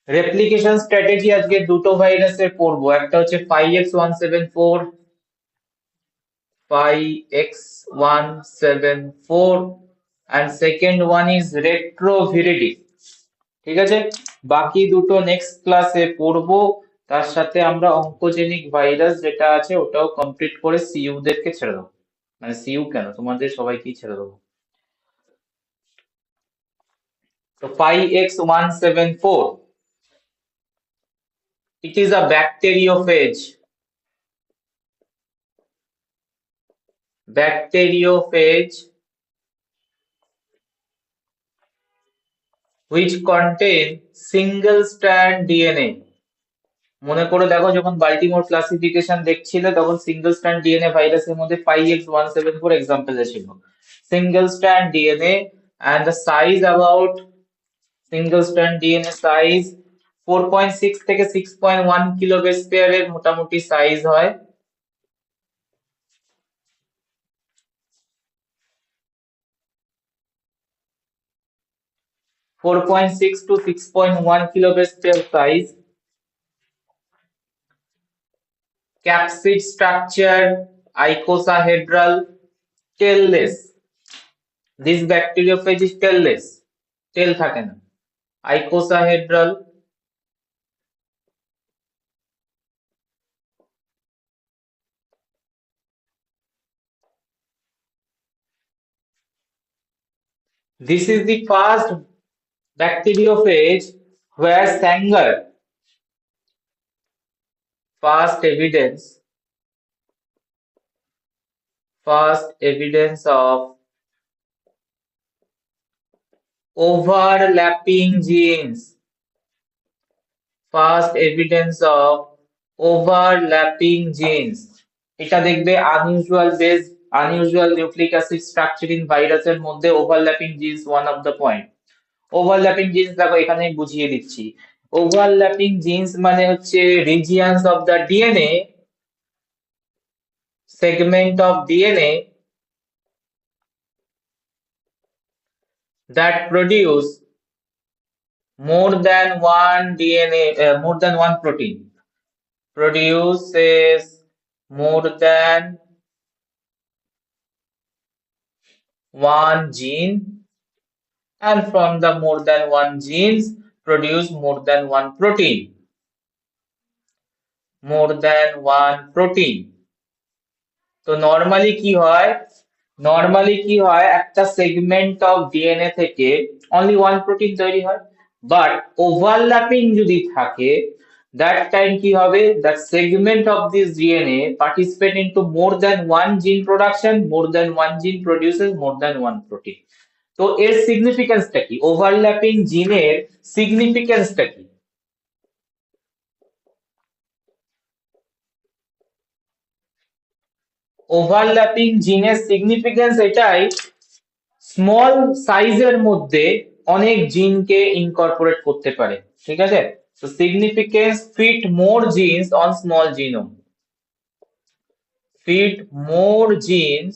Replication strategy আজকে দুটো ভাইরাসের পড়বো, একটা হচ্ছে 5x174, 5x174, and second one is retroviridi। ঠিক আছে, বাকি দুটো নেক্সট ক্লাসে পড়বো। তার সাথে আমরা অঙ্কোজেনিক ভাইরাস যেটা আছে ওটাও কমপ্লিট করে সিইউ দেরকে ছেড়ে দেবো, মানে সিইউ কেন, তোমাদের সবাইকেই ছেড়ে দেবো। তো 5x174, it is a bacteriophage which contain single strand DNA। মনে করে দেখো, যখন বাল্টিমোর ক্লাসিফিকেশন দেখছিলে তখন সিঙ্গেল স্ট্র্যান্ড ডিএনএ ভাইরাসের মধ্যে 5x174 এক্সাম্পল ছিল। Single strand DNA and the size about single strand DNA size 4.6 থেকে 6.1 কিলো বেস পেয়ারের মোটামুটি সাইজ হয়। 4.6 to 6.1 kilo base pair size। Capsid structure icosahedral, tailless। This bacteriophage is tailless, tail থাকে না। Icosahedral, this is the first bacteriophage where Sanger first evidence of overlapping genes, first evidence of overlapping genes। এটা দেখবে unusual nucleic acid structure in ভাইরাসের মধ্যে overlapping genes one of the point। overlapping genes দেখো এখানে বুঝিয়ে দিচ্ছি। overlapping genes মানে হচ্ছে regions of the DNA, segment of DNA that produce more than one more than one protein, produces more than one gene, and from the more than one genes produce more than one protein, more than one protein। তো normally কি হয় একটা segment of DNA থেকে only one protein তৈরি হয়, but overlapping যদি থাকে that time কি হবে, that segment of this DNA participate into more than one gene production, more than one gene produces more than one protein। তো এর সিগনিফিকেন্সটা কি, ওভারল্যাপিং জিনের সিগনিফিকেন্সটা কি? ওভারল্যাপিং জিনের সিগনিফিকেন্স এটাই, স্মল সাইজের মধ্যে অনেক জিনকে ইনকর্পোরেট করতে পারে। ঠিক আছে, তো significance fit more genes on small genome, fit more genes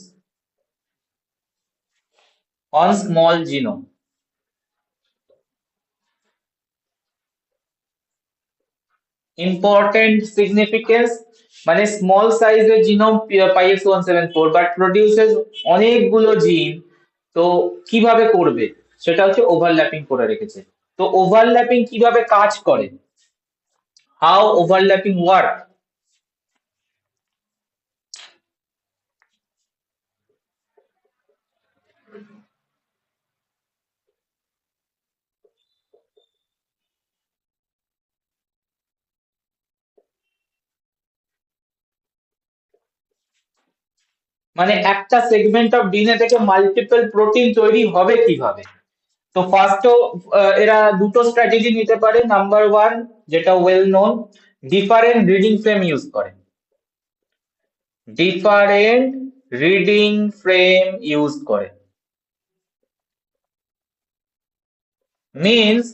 on small genome. Important significance মানে স্মল সাইজের জিনোম 5x174 বাট প্রডিউসেস অনেকগুলো জিন। তো কিভাবে করবে সেটা হচ্ছে ওভারল্যাপিং করে রেখেছে। তো ওভারল্যাপিং কিভাবে কাজ করে, হাউ ওভারল্যাপিং ওয়ার্ক? মানে একটা সেগমেন্ট অফ ডিএনএ থেকে মাল্টিপল প্রোটিন তৈরি হবে কিভাবে? তো ফার্স্ট এরা দুটো স্ট্র্যাটেজি নিতে পারে। নাম্বার ওয়ান, যেটা well known, different reading frame use করে। ডিফারেন্ট রিডিং ফ্রেম ইউজ করে মিনস,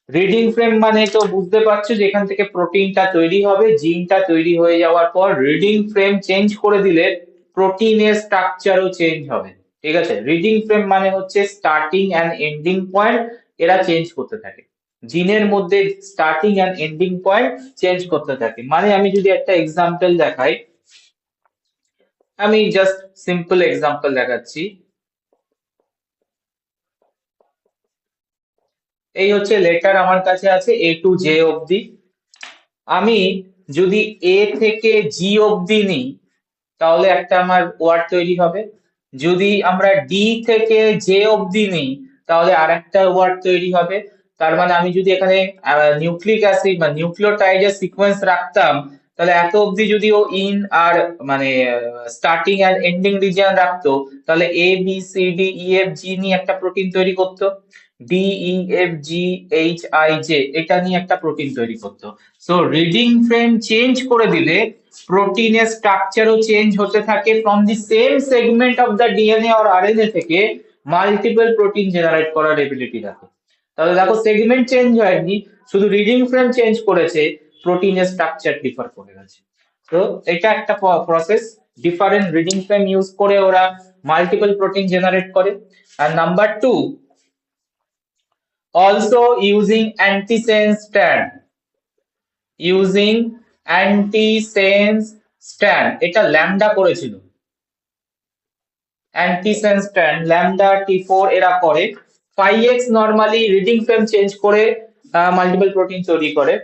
রিডিং ফ্রেম মানে তো বুঝতে পারছো যেখান থেকে প্রোটিনটা তৈরি হবে, জিনটা তৈরি হয়ে যাওয়ার পর রিডিং ফ্রেম চেঞ্জ করে দিলে প্রোটিনের স্ট্রাকচারও চেঞ্জ হবে। ঠিক আছে, রিডিং ফ্রেম মানে হচ্ছে স্টার্টিং এন্ড এন্ডিং পয়েন্ট, এরা চেঞ্জ করতে থাকে। জিনের মধ্যে starting and ending point change করতে থাকে। মানে আমি যদি একটা এক্সাম্পল দেখাই, আমি জাস্ট সিম্পল এক্সাম্পল দেখাচ্ছি। এই হচ্ছে লেটার আমার কাছে আছে এ টু জে অবধি। আমি যদি এ থেকে জি অবধি নিই তাহলে একটা আমার ওয়ার্ড তৈরি হবে। যদি আমরা ডি থেকে জে অবধি নিই তাহলে আর একটা ওয়ার্ড তৈরি হবে। তার মানে আমি যদি এখানে নিউক্লিক অ্যাসিড বা নিউক্লিওটাইডের সিকোয়েন্স রাখতাম তাহলে এত অবধি যদি ও ইন আর মানে স্টার্টিং আর এন্ডিং রিজিয়ন রাখতো তাহলে A B C D E F G নিয়ে একটা প্রোটিন তৈরি করতো, D E F G H I J এটা নিয়ে একটা প্রোটিন তৈরি করতো। সো রিডিং ফ্রেম চেঞ্জ করে দিলে প্রোটিনের স্ট্রাকচারও চেঞ্জ হতে থাকে, from the same segment of the DNA or RNA থেকে মাল্টিপল প্রোটিন জেনারেট করার এবিলিটি রাখে। তাহলে দেখো সেগমেন্ট চেঞ্জ হয়নি, শুধু রিডিং ফ্রেম চেঞ্জ করেছে, প্রোটিনের স্ট্রাকচার ডিফার করে গেছে। তো এটা একটা process, different reading frame use করে ওরা মাল্টিপল প্রোটিন জেনারেট করে। আর number two, also using antisense strand, using antisense strand এটা ল্যামডা করেছিল। অ্যান্টিসেন্স স্ট্র্যান্ড ল্যামডা টি4 এরা করে। 5x normally reading frame change করে মাল্টিপল প্রোটিন তৈরি করে।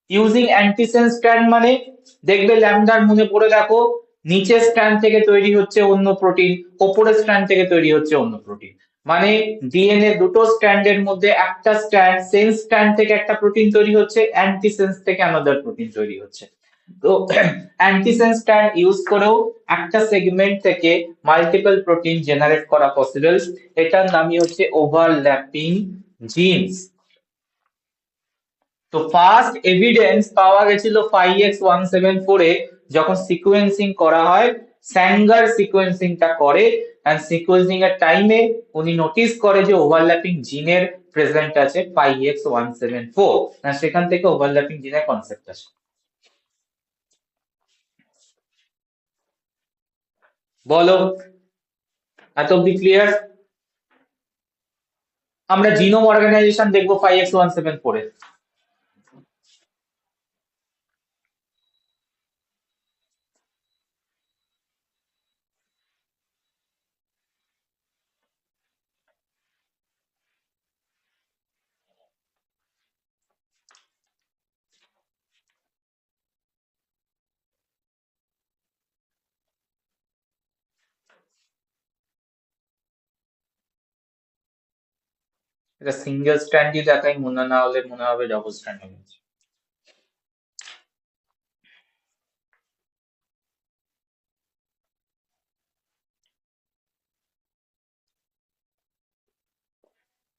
ইউজিং অ্যান্টিসেন্স স্ট্র্যান্ড মানে দেখবে ল্যামডার মনে পড়ে দেখো নিচের স্ট্র্যান্ড থেকে তৈরি হচ্ছে অন্য প্রোটিন, ওপরের স্ট্র্যান্ড থেকে তৈরি হচ্ছে অন্য প্রোটিন। মানে ডিএনএ দুটো স্ট্র্যান্ডের মধ্যে একটা স্ট্র্যান্ড, সেন্স স্ট্র্যান্ড থেকে একটা প্রোটিন তৈরি হচ্ছে, অ্যান্টিসেন্স থেকে আলাদা প্রোটিন তৈরি হচ্ছে। তো অ্যান্টিসেন্স স্ট্র্যান্ড ইউজ করেও একটা সেগমেন্ট থেকে মাল্টিপল প্রোটিন জেনারেট করা পসিবল। এটার নামই হচ্ছে ওভারল্যাপিং জিনস। তো ফার্স্ট এভিডেন্স পাওয়া গেছিল 5x174 এ যখন সিকোয়েন্সিং করা হয়, স্যাঙ্গার সিকোয়েন্সিংটা করে, এন্ড সিকোয়েন্সিং এর টাইমে উনি নোটিস করে যে ওভারল্যাপিং জিনের প্রেজেন্ট আছে 5x174, সেখান থেকে ওভারল্যাপিং জিনের কনসেপ্ট আসে। বলো, এত অব্দি ক্লিয়ার? আমরা জিনোম অর্গানাইজেশন দেখবো 5x174 এ। এটা সিঙ্গেল স্ট্র্যান্ডই দেখাই, মনে না হলে মনে হবে ডবল স্ট্র্যান্ড হয়ে গেছে।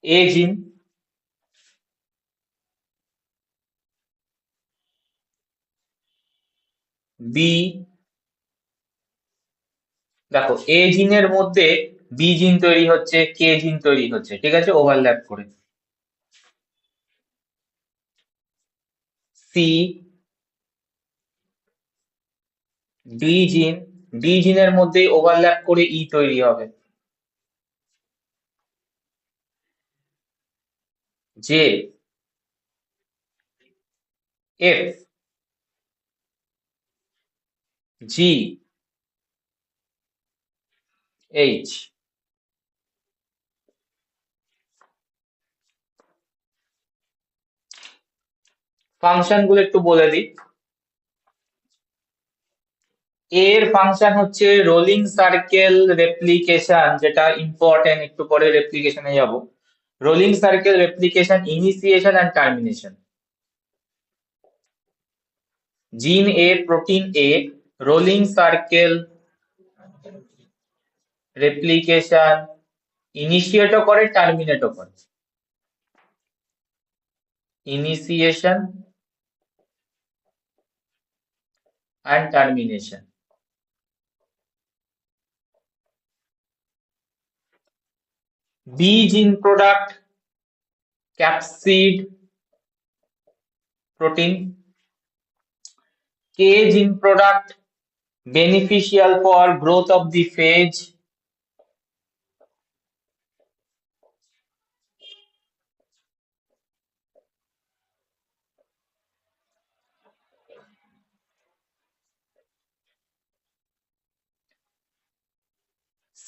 এ জিন, বি, দেখো এ জিনের মধ্যে বি জিন তৈরি হচ্ছে, কে জিন তৈরি হচ্ছে, ঠিক আছে, ওভারল্যাপ করে। সি, ডি জিন, ডি জিনের মধ্যে ওভারল্যাপ করে ই তৈরি হবে। J, F, G, H. Function গুলো একটু বলে দিই। এর ফাংশন হচ্ছে রোলিং সার্কেল রেপ্লিকেশন, যেটা ইম্পর্টেন্ট, একটু পরে রেপ্লিকেশনে যাব। Rolling circle replication, initiation and termination. Gene A, protein A, rolling circle replication ইনিশিয়েটও করে, টার্মিনেটও করে। Initiation and termination. B gene product capsid protein. K gene product beneficial for growth of the phage.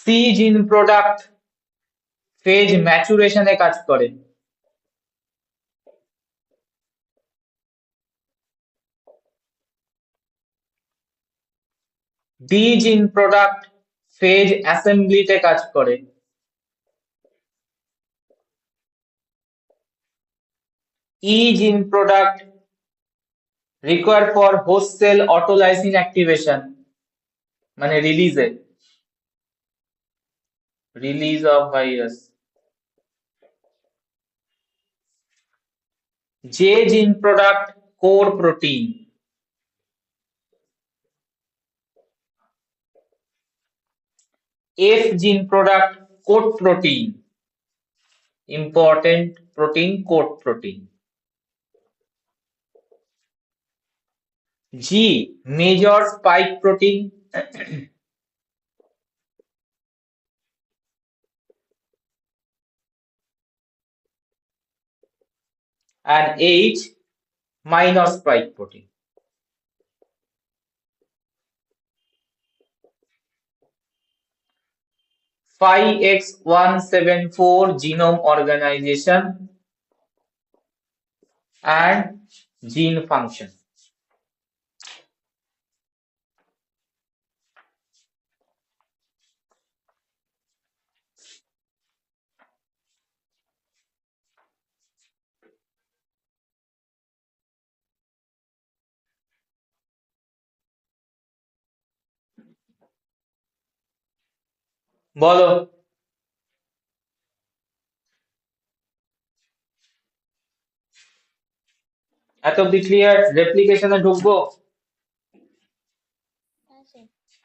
C gene product phage ম্যাচুরেশনে কাজ করে। D জিন product phase অ্যাসেম্বলিতে কাজ করে। E gene product required for host cell autolysin activation মানে release of virus. J gene product core protein. F gene product coat protein, important protein coat protein. G major spike protein and H minor spike protein. X174 genome organization and gene function. বলো এত অব্দি clear? রেপ্লিকেশনে ঢুকবো?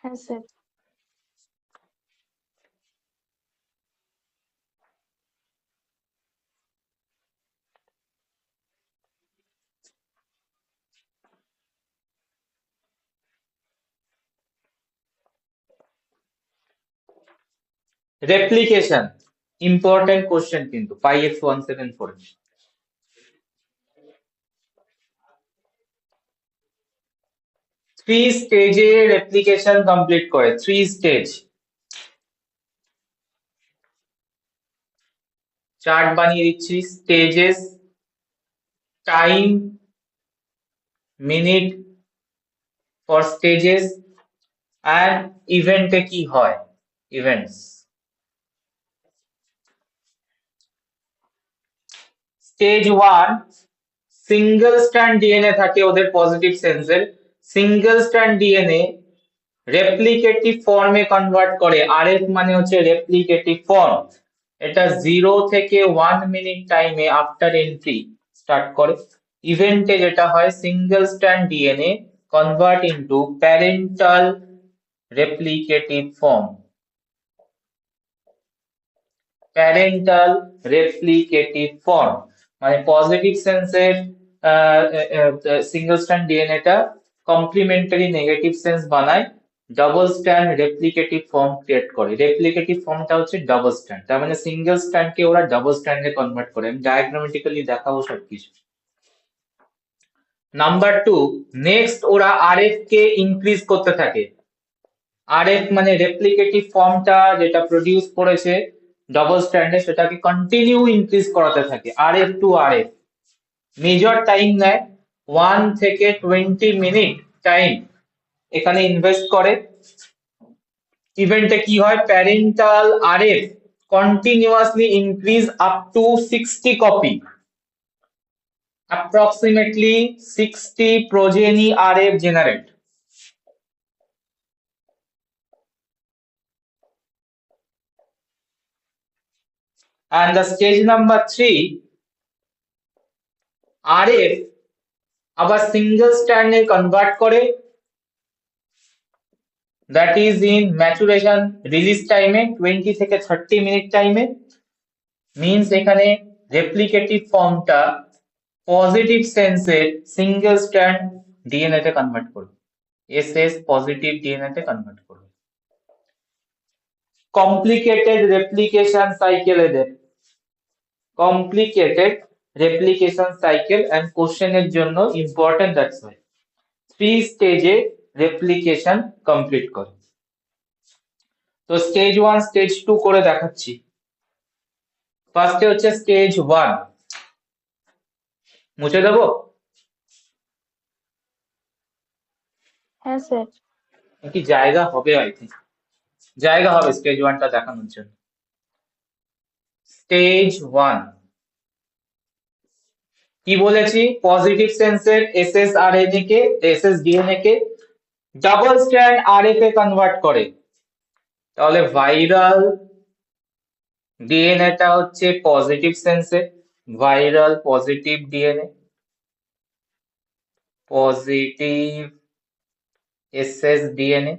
হ্যাঁ sir. Replication important question কিন্তু X174 এ। Three স্টেজে replication complete করে, three stage. Chart বানিয়ে দিচ্ছি, stages, time, minute for stages and ইভেন্টে কি হয়, events. Stage 1 single strand DNA থাকে ওদের পজিটিভ সেন্সের। সিঙ্গেল স্ট্র্যান্ড ডিএনএ রেপ্লিকেটিভ ফর্মে কনভার্ট করে। আরএফ মানে হচ্ছে রেপ্লিকেটিভ ফর্ম। এটা 0 থেকে 1 মিনিট টাইমে আফটার এন্ট্রি স্টার্ট করে। ইভেন্টে যেটা হয়, single strand DNA convert into parental replicative form. Parental replicative form মানে পজিটিভ সেন্সের সিঙ্গেল স্ট্র্যান্ড ডিএনএটা কমপ্লিমেন্টারি নেগেটিভ সেন্স বানায়, double strand replicative form create করে। রেপ্লিকেটিভ ফর্মটা হচ্ছে ডাবল স্ট্র্যান্ড, তার মানে সিঙ্গেল স্ট্র্যান্ডকে ওরা ডাবল স্ট্র্যান্ডে কনভার্ট করে। আমি ডায়াগ্রামেটিক্যালি দেখাবো সবকিছু। নাম্বার 2, নেক্সট ওরা আরএফ কে ইনক্রিজ করতে থাকে। আরএফ মানে রেপ্লিকেটিভ ফর্মটা যেটা প্রডিউস করেছে ডাবল স্ট্র্যান্ডে, সেটাকে কন্টিনিউ ইনক্রিজ করাতে থাকে। RF to RF major time নেয়, 1 থেকে 20 মিনিট টাইম এখানে ইনভেস্ট করে। ইভেন্টে কি হয়, parental RF continuously increase up to 60 copy, approximately 60 progeny RF generate. And the stage number 3, RF আবার সিঙ্গেল স্ট্র্যান্ডে কনভার্ট করে, that is in maturation release টাইমে 20 থেকে 30 মিনিট টাইমে। মিন্স এখানে রেপ্লিকেটিভ ফর্মটা পজিটিভ সেন্সের সিঙ্গেল স্ট্র্যান্ড ডিএনএ তে কনভার্ট করবে, এসএস পজিটিভ ডিএনএ তে কনভার্ট করবে। কমপ্লিকেটেড রেপ্লিকেশন সাইকেল এদের, কমপ্লিকেটেড রেপ্লিকেশন সাইকেল এন্ড কোশ্চেনের জন্য ইম্পর্টেন্ট, দ্যাটস ওয়াই। 3 স্টেজে রেপ্লিকেশন কমপ্লিট করে। তো তো স্টেজ 1 স্টেজ 2 করে দেখাচ্ছি। ফার্স্টে হচ্ছে স্টেজ 1, মুছে দেবো? হ্যাঁ স্যার। কি জায়গা হবে? আই থিঙ্ক জায়গা হবে স্টেজ 1টা দেখানোর জন্য। স্টেজ 1 কি বলেছি? পজিটিভ সেন্সের এসএস আরএনএ কে, এসএস ডিএনএ কে ডাবল স্ট্র্যান্ড আরএ তে কনভার্ট করে। তাহলে ভাইরাল ডিএনএ টা হচ্ছে পজিটিভ সেন্সে, viral positive DNA, positive SS DNA.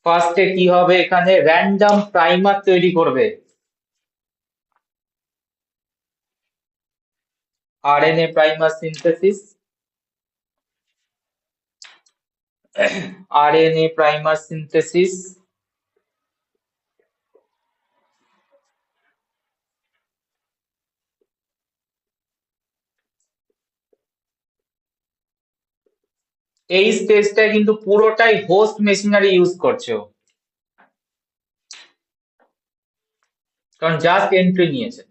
ফার্স্টে কি হবে? এখানে র্যান্ডম প্রাইমার তৈরি করবে, RNA primer synthesis, RNA primer synthesis. এই স্টেজটা কিন্তু পুরোটাই হোস্ট মেশিনারি ইউজ করছে ও, কারণ জাস্ট এন্ট্রি নিয়েছে।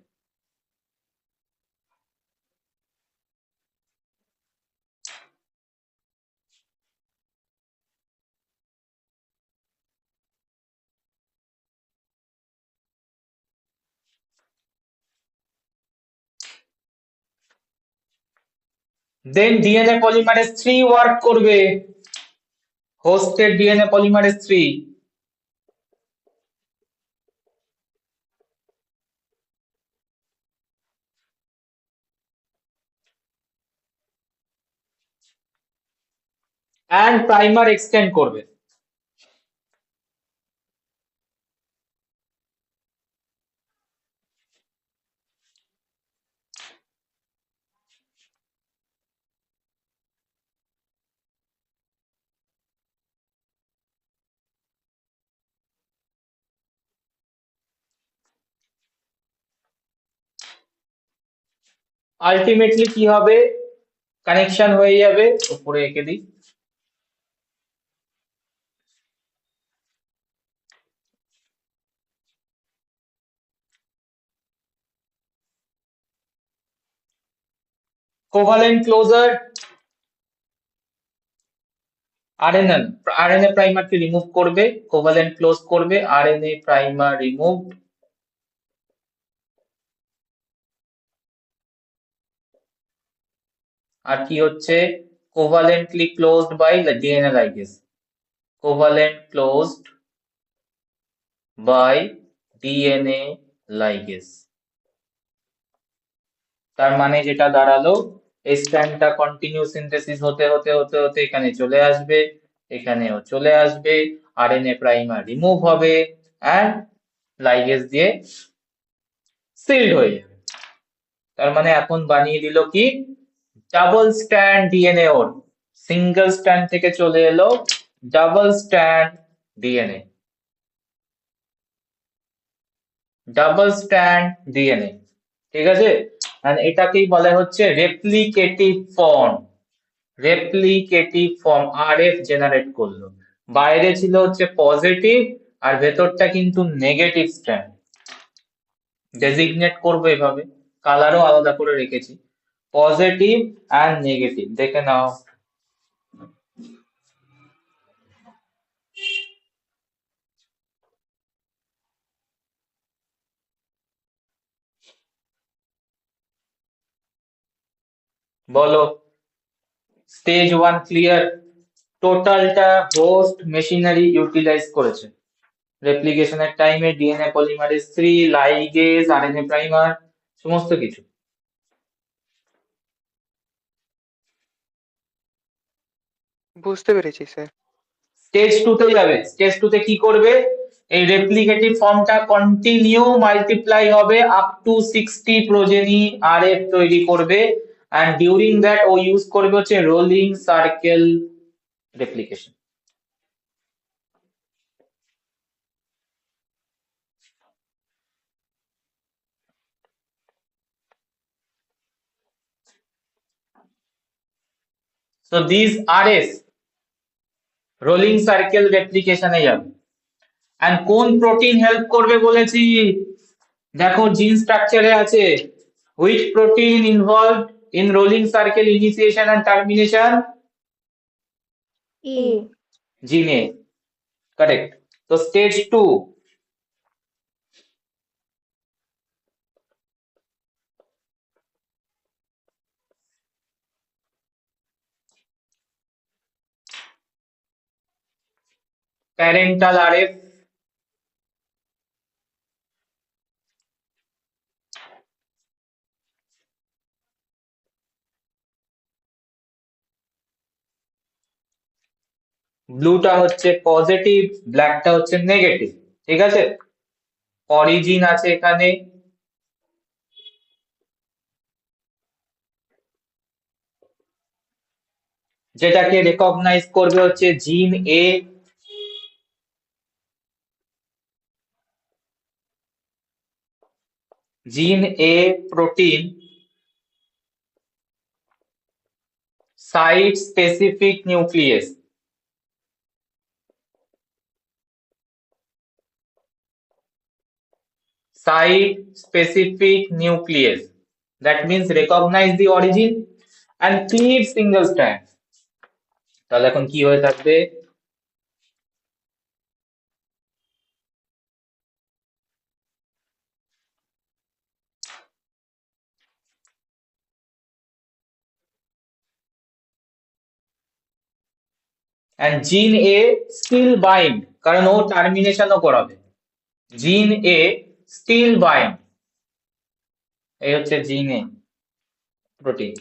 দেন ডিএনএ পলিমারেজ 3 ওয়ার্ক করবে, হোস্টের DNA polymerase 3, and primer extend করবে। আলটিমেটলি কি হবে? কানেকশন হয়ে যাবে, উপরে এঁকে দিই, কোভালেন্ট ক্লোজার, আরএনএ আরএনএ প্রাইমারকে রিমুভ করবে, কোভালেন্ট ক্লোজ করবে, আরএনএ প্রাইমার রিমুভড। আর কি হচ্ছে? Covalently closed by DNA ligase, covalent closed by DNA ligase. তার মানে যেটা দাঁড়ালো, এই স্ট্র্যান্ডটা কন্টিনিউ সিনথেসিস হতে হতে হতে হতে এখানে চলে আসবে, এখানেও চলে আসবে, আরএনএ প্রাইমার রিমুভ হবে এন্ড লাইগেজ দিয়ে সিল্ড হয়ে যাবে। তার মানে এখন বানিয়ে দিল কি? Double strand DNA. ওর সিঙ্গেল স্ট্র্যান্ড থেকে চলে এলো double strand DNA, double strand DNA. ঠিক আছে? আর এটাকেই বলা হচ্ছে replicative form, replicative form. RF generate করলো, বাইরে ছিল হচ্ছে পজিটিভ আর ভেতরটা কিন্তু নেগেটিভ স্ট্র্যান্ড। ডেজিগনেট করবো এভাবে, কালারও আলাদা করে রেখেছি, পজিটিভ অ্যান্ড নেগেটিভ। দেখে নাও, বলো। স্টেজ 1 ক্লিয়ার, টোটালটা হোস্ট মেশিনারি ইউটিলাইজ করেছে। রেপ্লিকেশনের টাইমে DNA polymerase 3, ligase, RNA primer, সমস্ত কিছু। বুঝতে পেরেছি স্যার। স্টেজ 2 তে যাবে। স্টেজ 2 তে কি করবে? এই রেপ্লিকেটিভ ফর্মটা কন্টিনিউ মাল্টিপ্লাই হবে আপ টু 60 প্রোজেনি আরএফ তৈরি করবে, এন্ড ডিউরিং দ্যাট ও ইউজ করবে হচ্ছে rolling circle replication. So these RS, rolling circle রেপ্লিকেশনে যাবে। এন্ড কোন প্রোটিন হেল্প করবে বলেছি? দেখো জিন স্ট্রাকচারে আছে, which protein involved in rolling circle initiation and termination? E. Gene A, correct. তো স্টেজ 2, প্যারেন্টাল আরএফ, ব্লুটা হচ্ছে পজিটিভ, ব্ল্যাকটা হচ্ছে নেগেটিভ, ঠিক আছে? অরিজিন আছে এখানে, যেটাকে রেকগনাইজ করবে হচ্ছে gene A. Gene A protein site specific nucleus, site specific nucleus, that means recognize the origin and cleave single strand। তাহলে এখন কি হয়ে থাকবে? and gene A still bind, কারণ ও টার্মিনেশনও করাবে। জিন এ স্টিল বাইন্ড, এই হচ্ছে জিন এ প্রোটিন।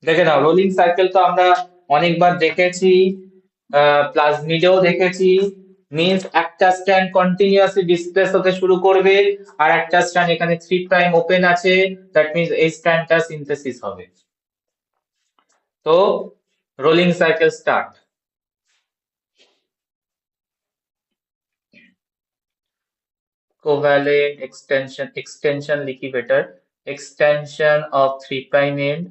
দেখে নাও, রোলিং সার্কেল তো আমরা অনেকবার দেখেছি, প্লাজমিডেও দেখেছি। মিন্স একটা স্ট্র্যান্ড কন্টিনিউয়াসলি ডিসপ্লেস হতে শুরু করবে, আর একটা স্ট্র্যান্ড এখানে 3' ওপেন আছে, দ্যাট মিন্স এই স্ট্র্যান্ডটা সিনথেসিস হবে। তো rolling cycle start. Covalent extension লিখি better, extension of 3' end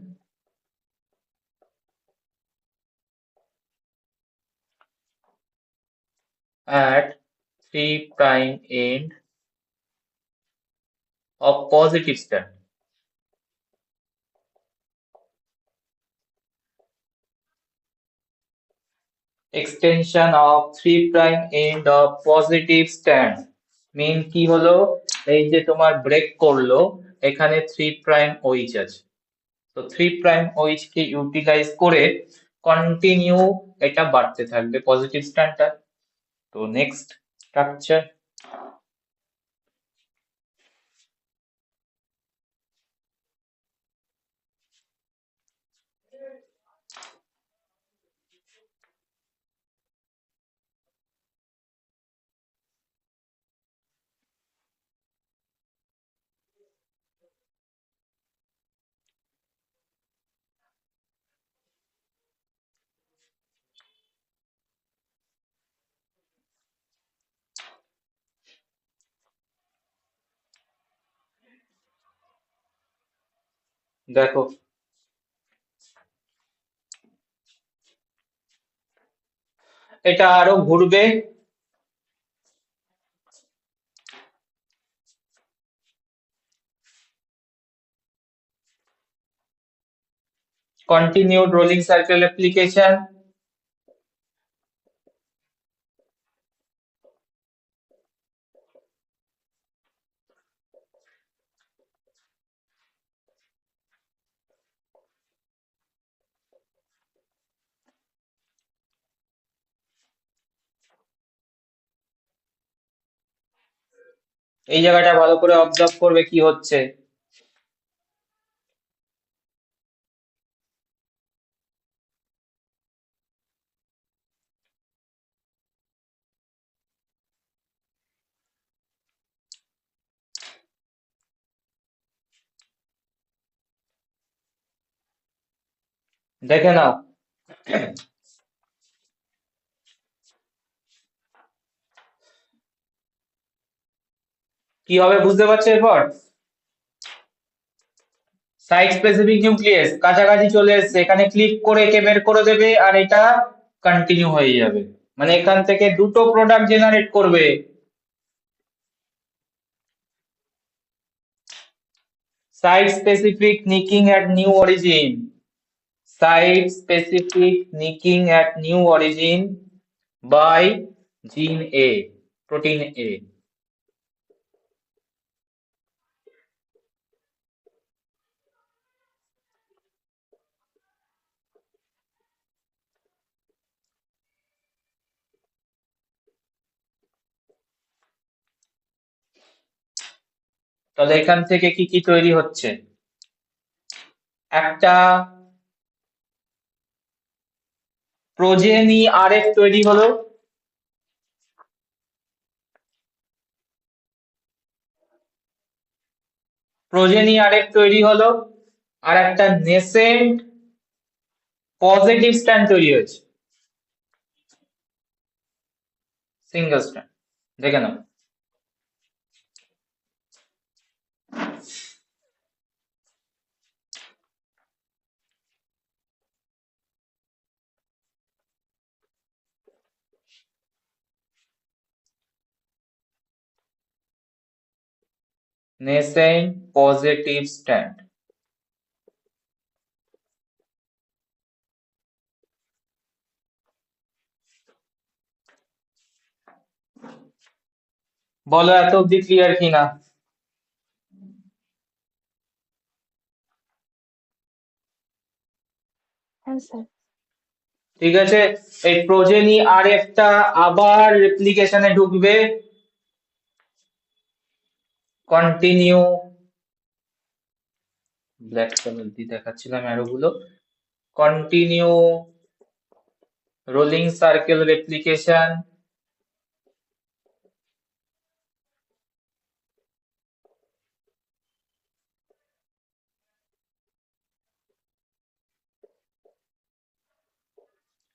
at 3' end of positive strand। extension of 3' end of positive strand mean কি হলো? এই যে তোমার ব্রেক করলো, এখানে 3' OH আছে, তো 3' OH কে ইউটিলাইজ করে কন্টিনিউ এটা বাড়তে থাকবে পজিটিভ স্ট্র্যান্ডটা। তো নেক্সট স্ট্রাকচার, দেখো এটা আরো ঘুরবে, continued rolling circle application, এই জায়গাটা ভালো করে অবজার্ভ করবে কি হচ্ছে। দেখে নাও, কি হবে বুঝতে পারছো এরপর? সাইট স্পেসিফিক নিউক্লিয়াস কাছাকাছি চলে এসেছে, এখানে ক্লিক করে একে বের করে দেবে আর এটা কন্টিনিউ হয়ে যাবে, মানে এখান থেকে দুটো প্রোডাক্ট জেনারেট করবে। Site specific nicking at new origin. Site specific nicking at new origin by gene A, protein A. তাহলে এখান থেকে কি কি তৈরি হচ্ছে? একটা প্রোজেনি আরএফ তৈরি হলো, প্রোজেনি আরএফ তৈরি হলো, আর একটা নেসেন্ট পজিটিভ স্ট্র্যান্ড তৈরি হয়েছে, সিঙ্গেল স্ট্র্যান্ড। দেখে নাও। nascent positive strand. বলো এত অব্দি ক্লিয়ার কিনা? হ্যাঁ স্যার। ঠিক আছে, এই প্রোজেনি আরএফটা আবার রেপ্লিকেশনে ঢুকবে, কন্টিনিউ, ব্ল্যাক কালার দিয়ে দেখাচ্ছিলাম অ্যারো গুলো, কন্টিনিউ রোলিং সার্কেল রেপ্লিকেশন,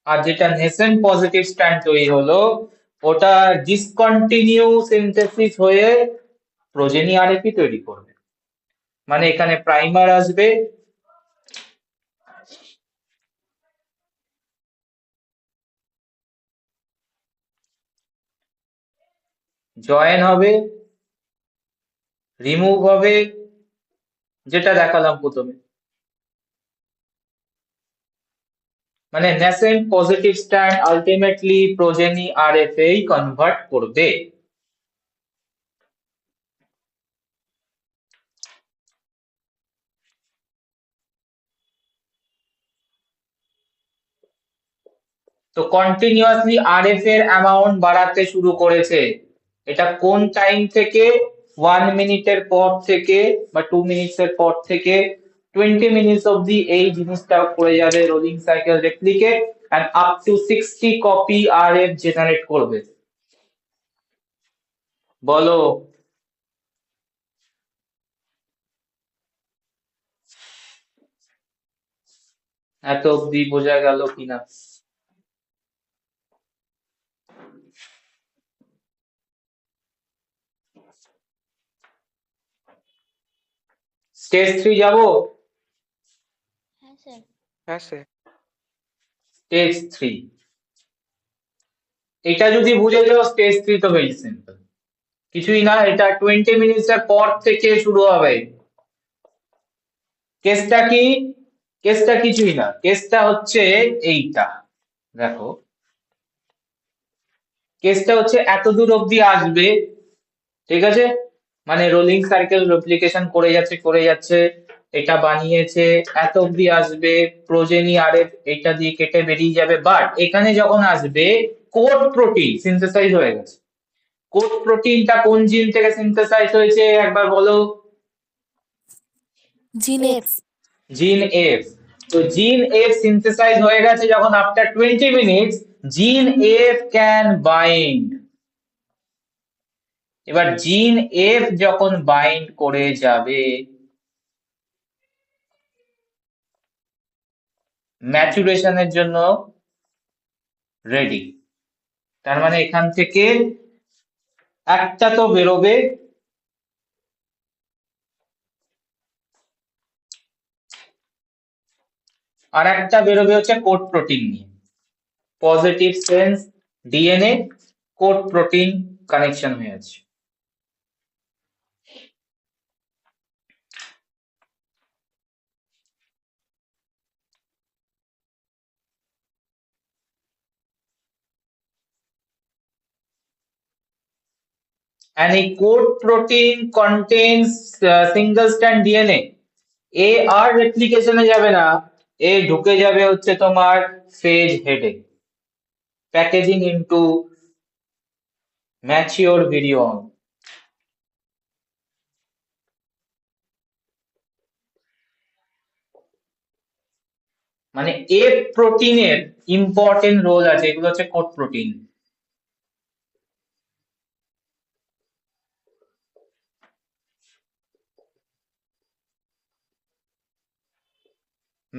আর যেটা নেসেন্ট পজিটিভ স্ট্র্যান্ড তৈরি হলো ওটা ডিসকন্টিনিউ সিনথেসিস হয়ে প্রোজেনি আরএফই তৈরি করবে, মানে এখানে প্রাইমার আসবে, জয়েন হবে, রিমুভ হবে, যেটা দেখালাম প্রথমে, মানে nascent positive strand ultimately progeny RF এই কনভার্ট করবে। তো কন্টিনিউয়াসলি আরএফ এর অ্যামাউন্ট বাড়াতে শুরু করেছে, এটা কোন টাইম থেকে? 1 মিনিটের পর থেকে বা 2 মিনিটস এর পর থেকে 20 মিনিটস অব্দি এই জিনিসটা করে যাবে, rolling cycle replicate end up to 60 copy RF generate করবে। বলো এত অব্দি বোঝা গেল কিনা? স্টেজ 3 যাবো? হ্যাঁ স্যার। হ্যাঁ স্যার। স্টেজ 3 এটা যদি বুঝে যাও, স্টেজ 3 তো ভেরি সিম্পল, কিছুই না, এটা 20 মিনিটস এর পর থেকে শুরু হবে। কেসটা কি? কেসটা কিছুই না, কেসটা হচ্ছে এইটা, দেখো কেসটা হচ্ছে এত দূর অব্দি আসবে, ঠিক আছে, মানে রোলিং সার্কেল রেপ্লিকেশন করে যাচ্ছে করে যাচ্ছে, এটা বানিয়েছে, এত অব্দি আসবে, প্রোজেনি আরএফ এটা দিয়ে কেটে বেরিয়ে যাবে, বাট এখানে যখন আসবে কোড প্রোটিন সিনথেসাইজ হয়ে গেছে। কোড প্রোটিনটা কোন জিন থেকে সিনথেসাইজ হয়েছে একবার বলো? জিন এফ। জিন এফ। তো জিন এফ সিনথেসাইজ হয়ে গেছে যখন আফটার 20 মিনিটস, জিন এফ ক্যান বাইন্ড। এবার জিন এফ যখন বাইন্ড করে যাবে, ম্যাচুরেশনের জন্য রেডি, তার মানে এখান থেকে একটা তো বেরোবে, আর একটা বেরোবে হচ্ছে কোড প্রোটিন নিয়ে। Positive sense DNA code protein connection হয়ে আছে। And a code protein contains single strand DNA. এ আর রেপ্লিকেশনে যাবে না, এ ঢুকে যাবে হচ্ছে তোমার ফেজ হেডে, প্যাকেজিং ইনটু ম্যাচিওর ভিরিয়ন। মানে এ প্রোটিনের ইম্পর্টেন্ট রোল আছে, এগুলো হচ্ছে code protein.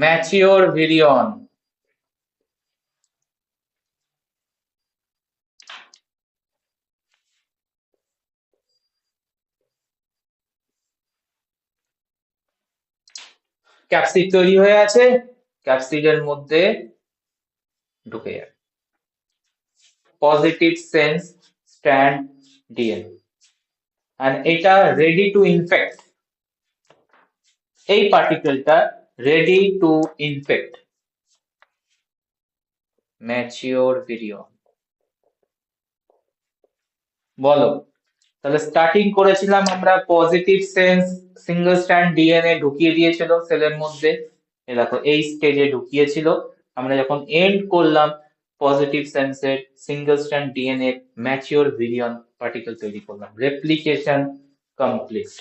Mature virion. Capsid তৈরি হয়ে আছে, ক্যাপসিডের মধ্যে ঢুকে যাবে positive sense strand DNA, and এটা রেডি টু ইনফেক্ট। এই পার্টিকেলটা ready to infect mature virion. বলো তাহলে স্টার্টিং করেছিলাম আমরা positive sense single strand DNA ঢুকিয়ে দিয়েছিল সেলের মধ্যে, এ দেখো এই স্টেজে ঢুকিয়েছিল। আমরা যখন এন্ড করলাম পজিটিভ সেন্সের single strand DNA mature virion particle তৈরি করলাম, রেপ্লিকেশন কমপ্লিট।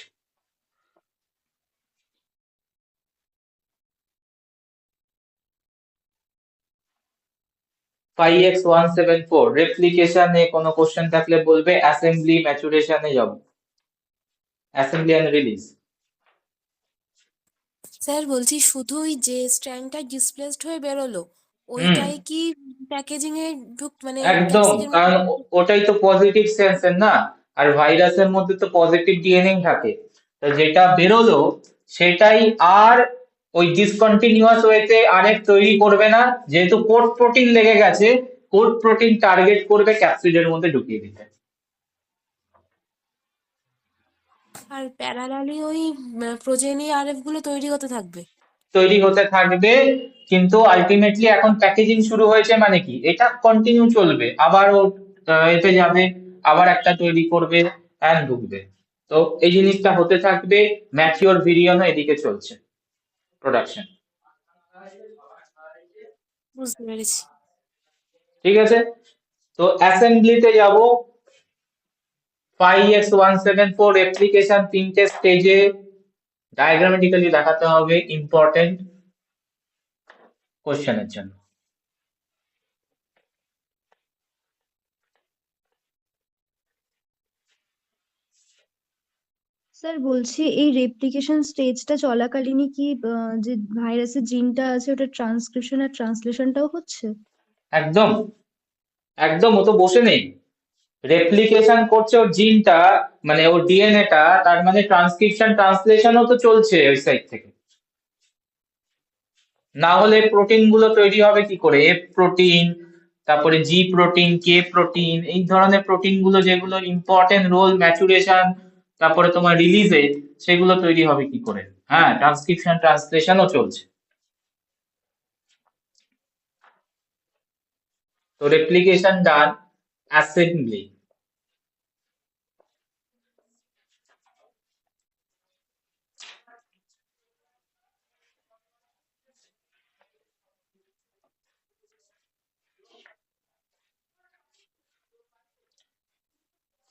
ফাইভ এক্স 174 রেপ্লিকেশনে কোনো কোশ্চেন থাকলে বলবে, অ্যাসেম্বলি ম্যাচুরেশনে যাব, অ্যাসেম্বলি এন্ড রিলিজ। স্যার বলছি শুধু ওই যে স্ট্র্যান্ডটা ডিসপ্লেসড হয়ে বেরোলো ওইটাই কি প্যাকেজিং এ মানে একদম, ক্যাপসিডের কারণ মধ্যে? ওটাই তো পজিটিভ সেন্সের না, আর ভাইরাসের মধ্যে তো পজিটিভ ডিএনএ থাকে, তো যেটা বেরোলো সেটাই আর ওই ডিসকন্টিনিউয়াস ওয়েতে আরেক তৈরি করবে না, যেহেতু কোড প্রোটিন লেগে গেছে, কোড প্রোটিন টার্গেট করবে ক্যাপসিডের মধ্যে ঢুকিয়ে দিতে। আর প্যারালালি ওই প্রোজেনি আরএফ গুলো তৈরি হতে থাকবে। তৈরি হতে থাকবে, কিন্তু আলটিমেটলি এখন প্যাকেজিং শুরু হয়েছে মানে কি এটা কন্টিনিউ চলবে, আবার ও এতে যাবে, আবার একটা তৈরি করবে অ্যান্ড ঢুকবে। তো এই জিনিসটা হতে থাকবে, ম্যাচিওর ভিরিয়নও এদিকে চলছে প্রোডাকশন। বুঝতে পেরেছি। ঠিক আছে, তো অ্যাসেম্বলিতে যাব। 5x174 রেপ্লিকেশন তিনটে স্টেজে ডায়াগ্রামেটিক্যালি দেখাতে হবে ইম্পর্টেন্ট কোশ্চেনের জন্য। স্যার বলছি এই রেপ্লিকেশন স্টেজটা চলাকালীনই কি যে ভাইরাসের জিনটা আছে ওটা ট্রান্সক্রিপশন আর ট্রান্সলেশনটাও হচ্ছে? একদম একদম, ও তো বসে নেই, রেপ্লিকেশন করছে ওর জিনটা, মানে ওর ডিএনএটা, তার মানে ট্রান্সক্রিপশন ট্রান্সলেশনও তো চলছে ওই সাইড থেকে। না হলে প্রোটিন গুলো তৈরি হবে কি করে, এফ প্রোটিন, তারপরে জি প্রোটিন, কে প্রোটিন, এই ধরনের প্রোটিন গুলো যেগুলো ইম্পর্টেন্ট রোল ম্যাচুরেশন তারপরে তোমার রিলিজে, সেগুলো তৈরি হবে কি করে? হ্যাঁ, ট্রান্সক্রিপশন ট্রান্সলেশনও চলছে। তো রেপ্লিকেশন ডান, অ্যাসেম্বলি।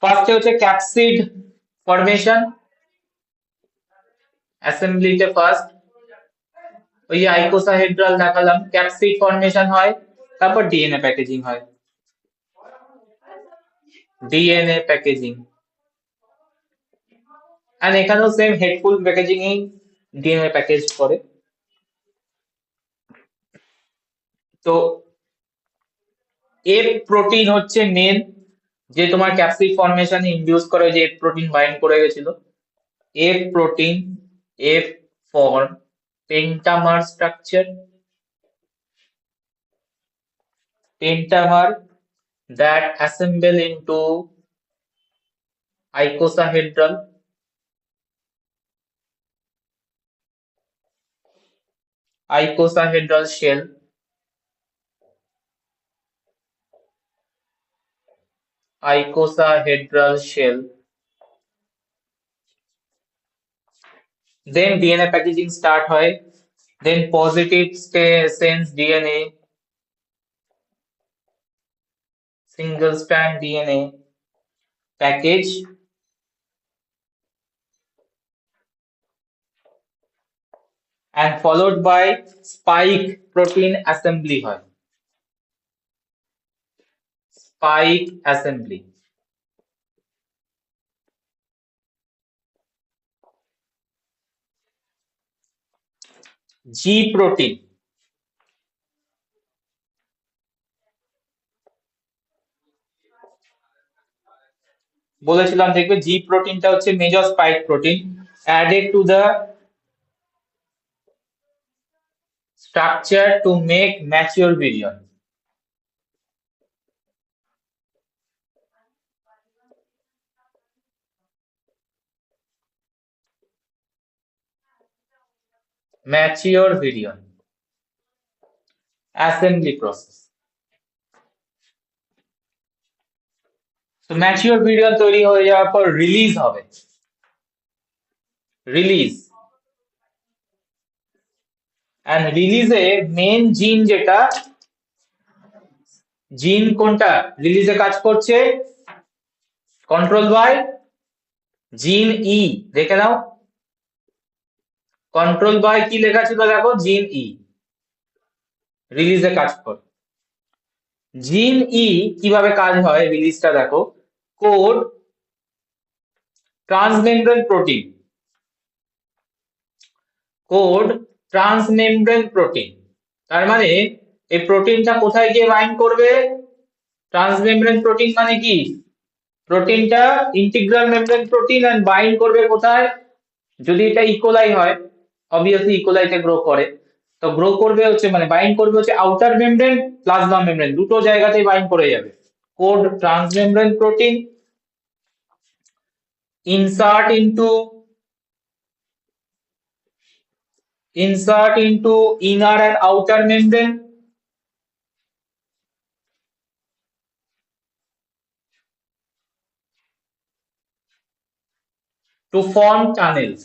ফার্স্টে হচ্ছে ক্যাপসিড ফরমেশন, অ্যাসেম্বলিতে ফার্স্ট ওই যে আইকোসাহেড্রাল দেখালাম, ক্যাপসিড ফরমেশন হয়, তারপর ডিএনএ প্যাকেজিং হয়, ডিএনএ প্যাকেজিং। এন্ড এখানেও সেম হেডফুল প্যাকেজিং এই ডিএনএ প্যাকেজ করে। তো এফ প্রোটিন হচ্ছে মেন, যে তোমার ক্যাপসিড ফরমেশনে ইনডিউস করে, যে এফ প্রোটিন বাইন্ড করে গেছিল। F protein, F form pentamer structure, pentamer that assemble into icosahedral shell. Icosahedral shell. Then DNA packaging start হয়. Then positive sense DNA, single strand DNA package and followed by spike protein assembly হয়. Spike assembly. G protein. বলেছিলাম দেখবে জি প্রোটিনটা হচ্ছে major spike protein added to the structure to make mature virion. Mature virion assembly process. So mature virion তৈরি হয়ে যাওয়ার পর release হবে, release and রিলিজে main জিন যেটা জিন কোনটা রিলিজে কাজ করছে কন্ট্রোল বাই জিন ই, দেখে নাও কন্ট্রোল বাই কি লেখা ছিল দেখো জিন ই রিলিজে কাজ করে। জিন ই কিভাবে কাজ হয় রিলিজটা দেখো, code transmembrane protein, code transmembrane protein, তার মানে এই প্রোটিনটা কোথায় গিয়ে বাইন্ড করবে, ট্রান্সমেমব্রেন প্রোটিন মানে কি প্রোটিনটা integral membrane protein and bind করবে কোথায়, যদি এটা ইকোলাই হয় অবভিয়াসলি ইকোলাইতে গ্রো করে তো গ্রো করবে হচ্ছে মানে বাইন্ড করবে হচ্ছে আউটার মেমব্রেন প্লাজমা মেমব্রেন দুটো জায়গাতেই বাইন্ড করে যাবে। Code transmembrane protein insert into inner and outer membrane to form tunnels.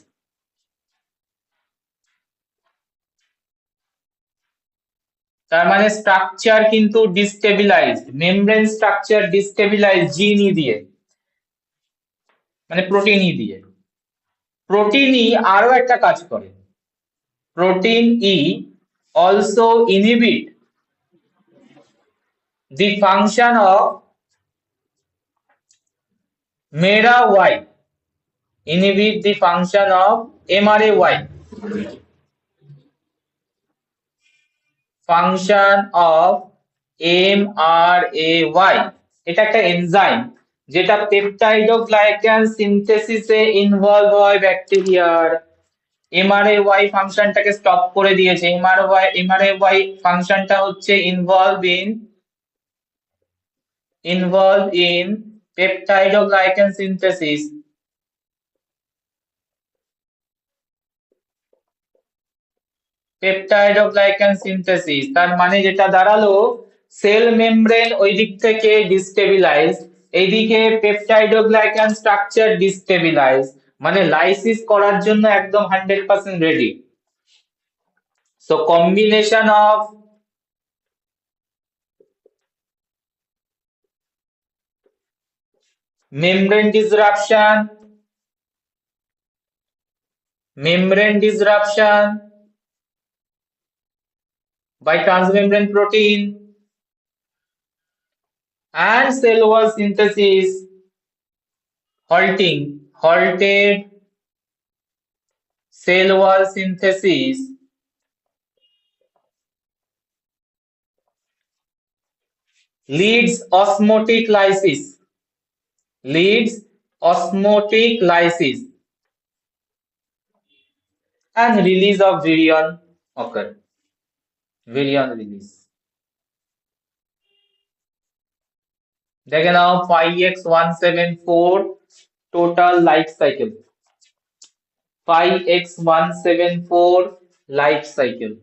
তার মানে স্ট্রাকচার কিন্তু ডিস্টেবিলাইজড, মেমব্রেন স্ট্রাকচার ডিস্টেবিলাইজড জিন ই দিয়ে মানে প্রোটিন ই দিয়ে। প্রোটিন ই আরো একটা কাজ করে, protein E also inhibit the function of MARA-Y, inhibit the function of MRAY, function of MRAY এটা একটা এনজাইম যেটা পেপটাইডোগ্লাইকান সিনথেসিসে ইনভলভ হয় ব্যাকটেরিয়ার। MRAY ফাংশনটাকে স্টপ করে দিয়েছে। MRAY ফাংশনটা হচ্ছে involve in peptidoglycan synthesis. Peptidoglycan synthesis তার মানে যেটা দাঁড়ালো সেল মেমব্রেন ওই দিক থেকে ডিস্টেবিলাইজ, এইদিকে পেপটাইডোগ্লাইকান স্ট্রাকচার ডিস্টেবিলাইজ, মানে লাইসিস করার জন্য একদম 100% ready. So combination of membrane disruption by transmembrane protein and cell wall synthesis halted cell wall synthesis leads osmotic lysis and release of virion occur, virion release. দেখে নাও 5x174 total life cycle, 5x174 life cycle.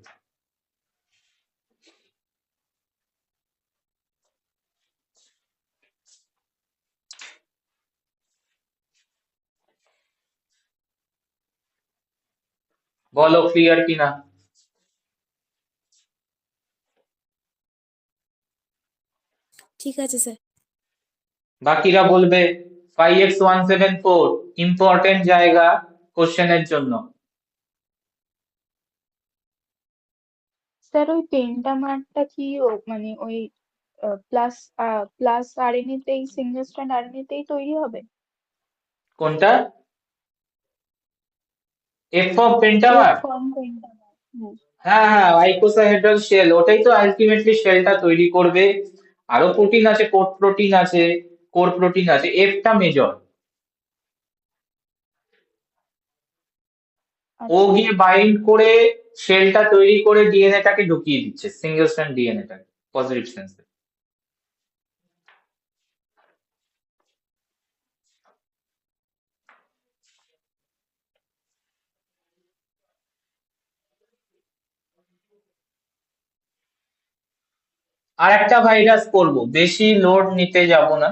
বলো clear কিনা? ঠিক আছে sir. বাকিরা বলবে 5x174 important জায়গা কোশ্চেনের জন্য। স্যার ওই পেন্টামারটা কি মানে ওই প্লাস প্লাস আরএনএ তেই সিঙ্গেল স্ট্র্যান্ড আরএনএ তেই তৈরি হবে? কোনটা? F for F pentamer? Form pentamer. হ্যাঁ হ্যাঁ, আইকোসাহেড্রাল শেল, ওটাই তো আলটিমেটলি শেলটা তৈরি করবে। আরো প্রোটিন আছে, কোর প্রোটিন আছে, কোর প্রোটিন আছে, এফটা মেজর। ও আচ্ছা গিয়ে বাইন্ড করে শেলটা তৈরি করে ডিএনএটাকে ঢুকিয়ে দিচ্ছে, সিঙ্গেল স্ট্র্যান্ড ডিএনএটাকে পজিটিভ সেন্সে। আর একটা ভাইরাস করব, বেশি লোড নিতে যাব না,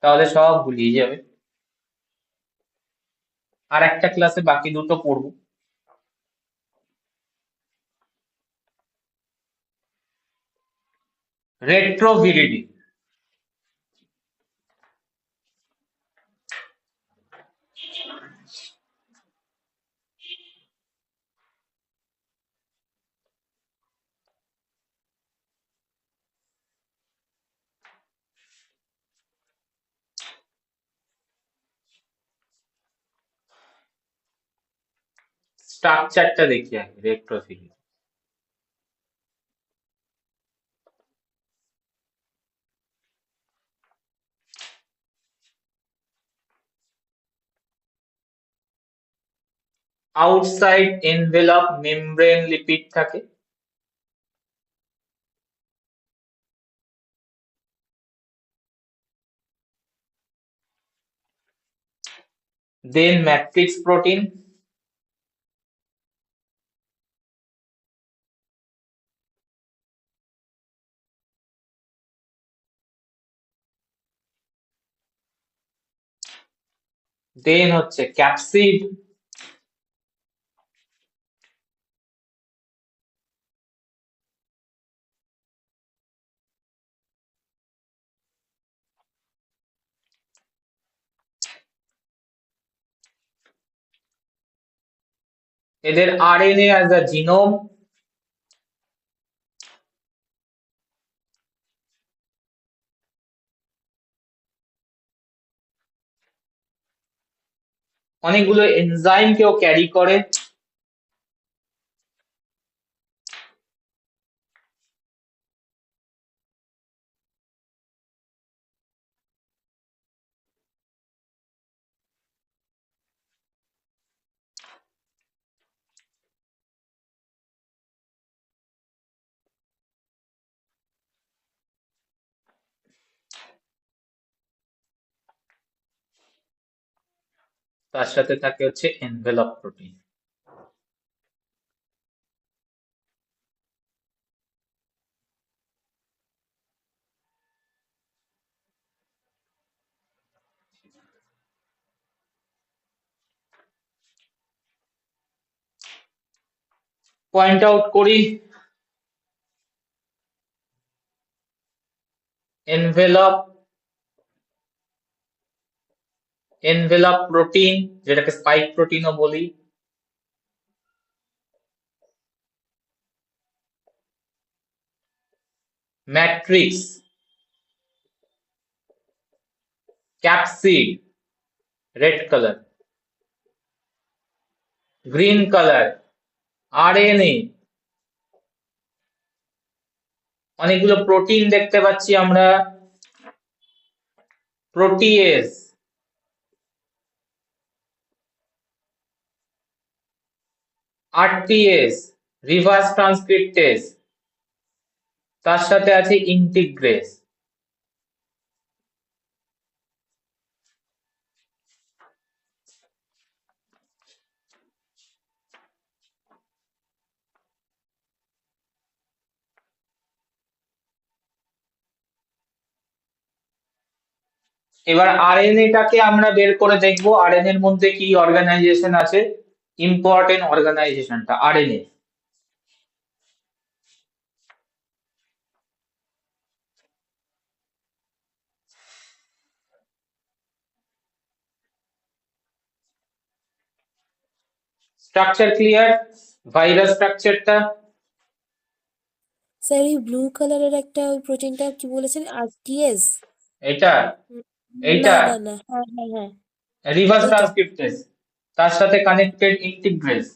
তাহলে সব ভুলিয়ে যাবে। আর একটা ক্লাসে বাকি দুটো পড়বো। রেট্রোভিরিডি। স্ট্রাকচারটা দেখি আগে রেট্রোভিরিডি। আউটসাইড এনভেলপ মেমব্রেন লিপিড থাকে, দেন ম্যাট্রিক্স প্রোটিন, দেন হচ্ছে ক্যাপসিড, এদের আরএনএ অ্যাজ আ জিনোম, অনেকগুলো এনজাইম কেও ক্যারি করে, তার সাথে থাকে হচ্ছে এনভেলপ প্রোটিন। পয়েন্ট আউট করি, এনভেলপ এনভেলপ প্রোটিন, যেটাকে স্পাইক প্রোটিনও বলি, matrix, capsid red colour, green colour RNA, অনেকগুলো প্রোটিন দেখতে পাচ্ছি আমরা, প্রোটিয়েজ, আরটিএস রিভার্স ট্রান্সক্রিপ্টেজ, তার সাথে আছে ইন্টিগ্রেস। এবার আরএনএটাকে আমরা বের করে দেখবো আরএনএ এর মধ্যে কি অর্গানাইজেশন আছে, ইম্পর্টেন্ট অর্গানাইজেশনটা আরএনএ। Structure clear? ভাইরাস স্ট্রাকচারটা স্যার এই ব্লু কালারের একটা ওই প্রোটিনটা কি বলেছেন আরটিএস? এটা এইটা না না হ্যাঁ হ্যাঁ হ্যাঁ রিভার্স এইটা। ট্রান্সক্রিপ্টেজ, তার সাথে connected integrase.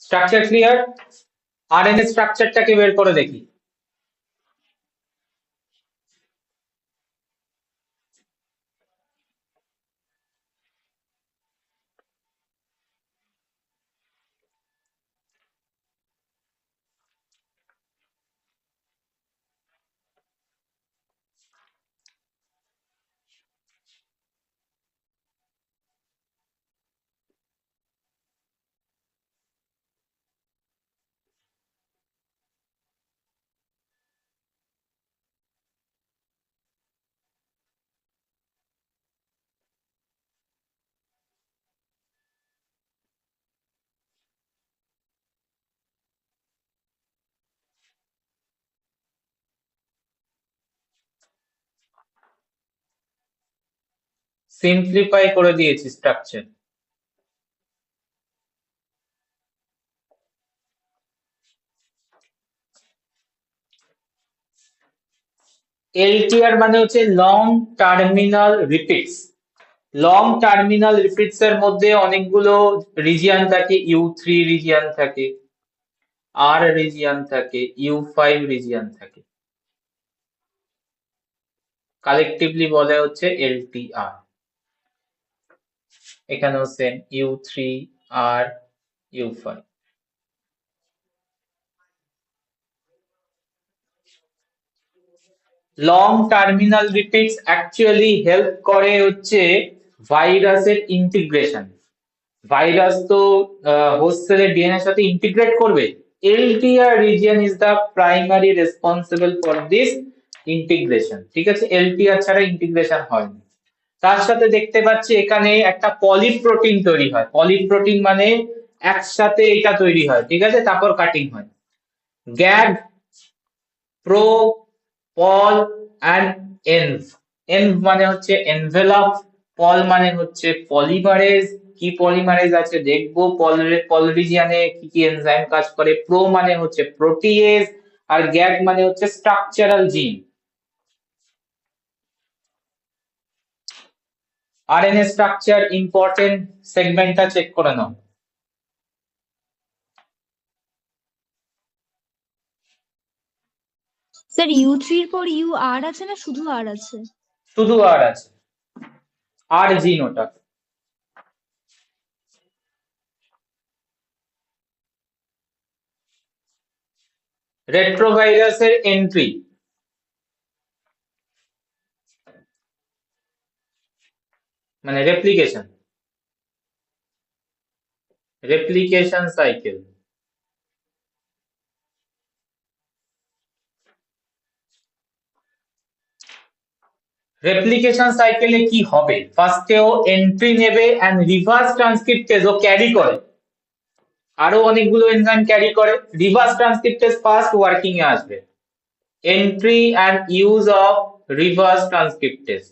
Structure clear? RNA স্ট্রাকচারটাকে বের করে দেখি। সিম্পলিফাই করে দিয়েছি স্ট্রাকচার। এলটিআর মানে হচ্ছে long terminal repeats. Long terminal repeats এর মধ্যে অনেকগুলো রিজিয়ন থাকে, ইউ3 রিজিয়ন থাকে, আর রিজিয়ন থাকে, ইউ5 রিজিয়ন থাকে, কালেকটিভলি বলে হচ্ছে এলটিআর। এখানেও সেম ইউ3 আর U five. Long terminal repeats actually help করে হচ্ছে ভাইরাসের ইন্টিগ্রেশন। ভাইরাস তো হোস্ট সেলের ডিএনএ এর সাথে ইন্টিগ্রেট করবে, LTR region is the primary responsible for this integration. ঠিক আছে, এলটিআর ছাড়া ইন্টিগ্রেশন হয় না। তার সাথে দেখতে পাচ্ছি এখানে একটা পলিপ্রোটিন তৈরি হয়। পলিপ্রোটিন মানে একসাথে এটা তৈরি হয়, ঠিক আছে, তারপর কাটিং হয়। Gag, pro, Paul and env. Env মানে হচ্ছে এনভেলপ, পল মানে হচ্ছে পলিমারেজ। কি পলিমারেজ আছে দেখবো, পল রিজিয়নে কি কি এনজাইম কাজ করে। প্রো মানে হচ্ছে প্রোটিয়েজ, আর গ্যাগ মানে হচ্ছে স্ট্রাকচারাল জিন। আরএনএ স্ট্রাকচার ইম্পর্টেন্ট সেগমেন্টটা চেক করে নাও। স্যার ইউ3 এর পর ইউ আর আছে না শুধু আর আছে? শুধু আর আছে, আর জিন ওটা। রেট্রোভাইরাসের এন্ট্রি মানে রেপ্লিকেশন, রেপ্লিকেশন সাইকেল। রেপ্লিকেশন সাইকেলে কি হবে, ফার্স্টে ও এন্ট্রি নেবে এন্ড রিভার্স ট্রান্সক্রিপ্টেজ ও ক্যারি করে, আরো অনেকগুলো এনজাইম ক্যারি করে। রিভার্স ট্রান্সক্রিপ্টেজ ফার্স্ট ওয়ার্কিং এ আসবে। Entry and use of reverse transcriptase.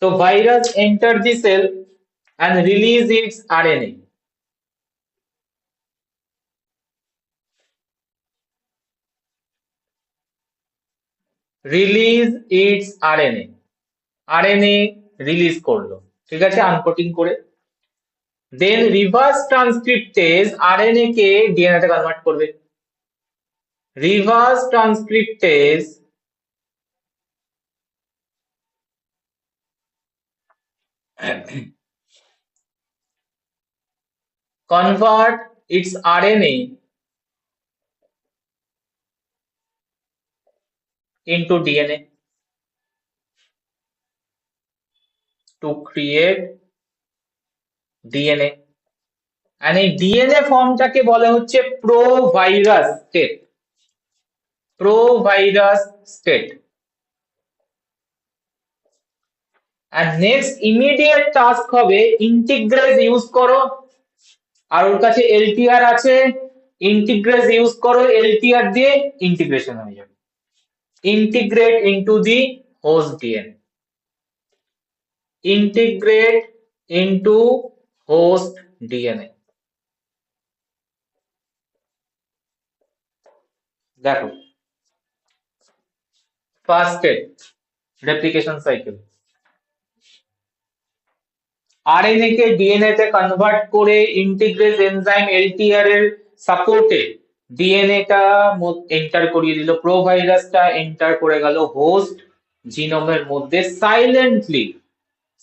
So virus enter the cell and release its RNA. Release its RNA. RNA release করলো, ঠিক আছে, আনকোটিং করে। দেন রিভার্স ট্রান্সক্রিপ্টেজ আরএনএ কে ডিএনএ তে কনভার্ট করবে। reverse transcriptase convert its RNA into DNA to create DNA, and এই DNA ফর্মটাকে বলে হচ্ছে প্রোভাইরাস স্টেট। Provirus state. আর নেক্সট ইমিডিয়েট টাস্ক হবে ইন্টিগ্রেজ ইউজ করো, আর ওর কাছে এলটিআর আছে, ইন্টিগ্রেজ ইউজ করো, এলটিআর দিয়ে ইন্টিগ্রেশন হয়ে যাবে। Integrate into the host DNA, integrate into host DNA. দেখো first step replication cycle. RNA কে ডিএনএ তে কনভার্ট করে ইন্টিগ্রেজ এনজাইম এলটিআর এর সাপোর্টে ডিএনএ টা এন্টার করিয়ে দিল, প্রোভাইরাসটা এন্টার করে গেল হোস্ট জিনোমের মধ্যে সাইলেন্টলি।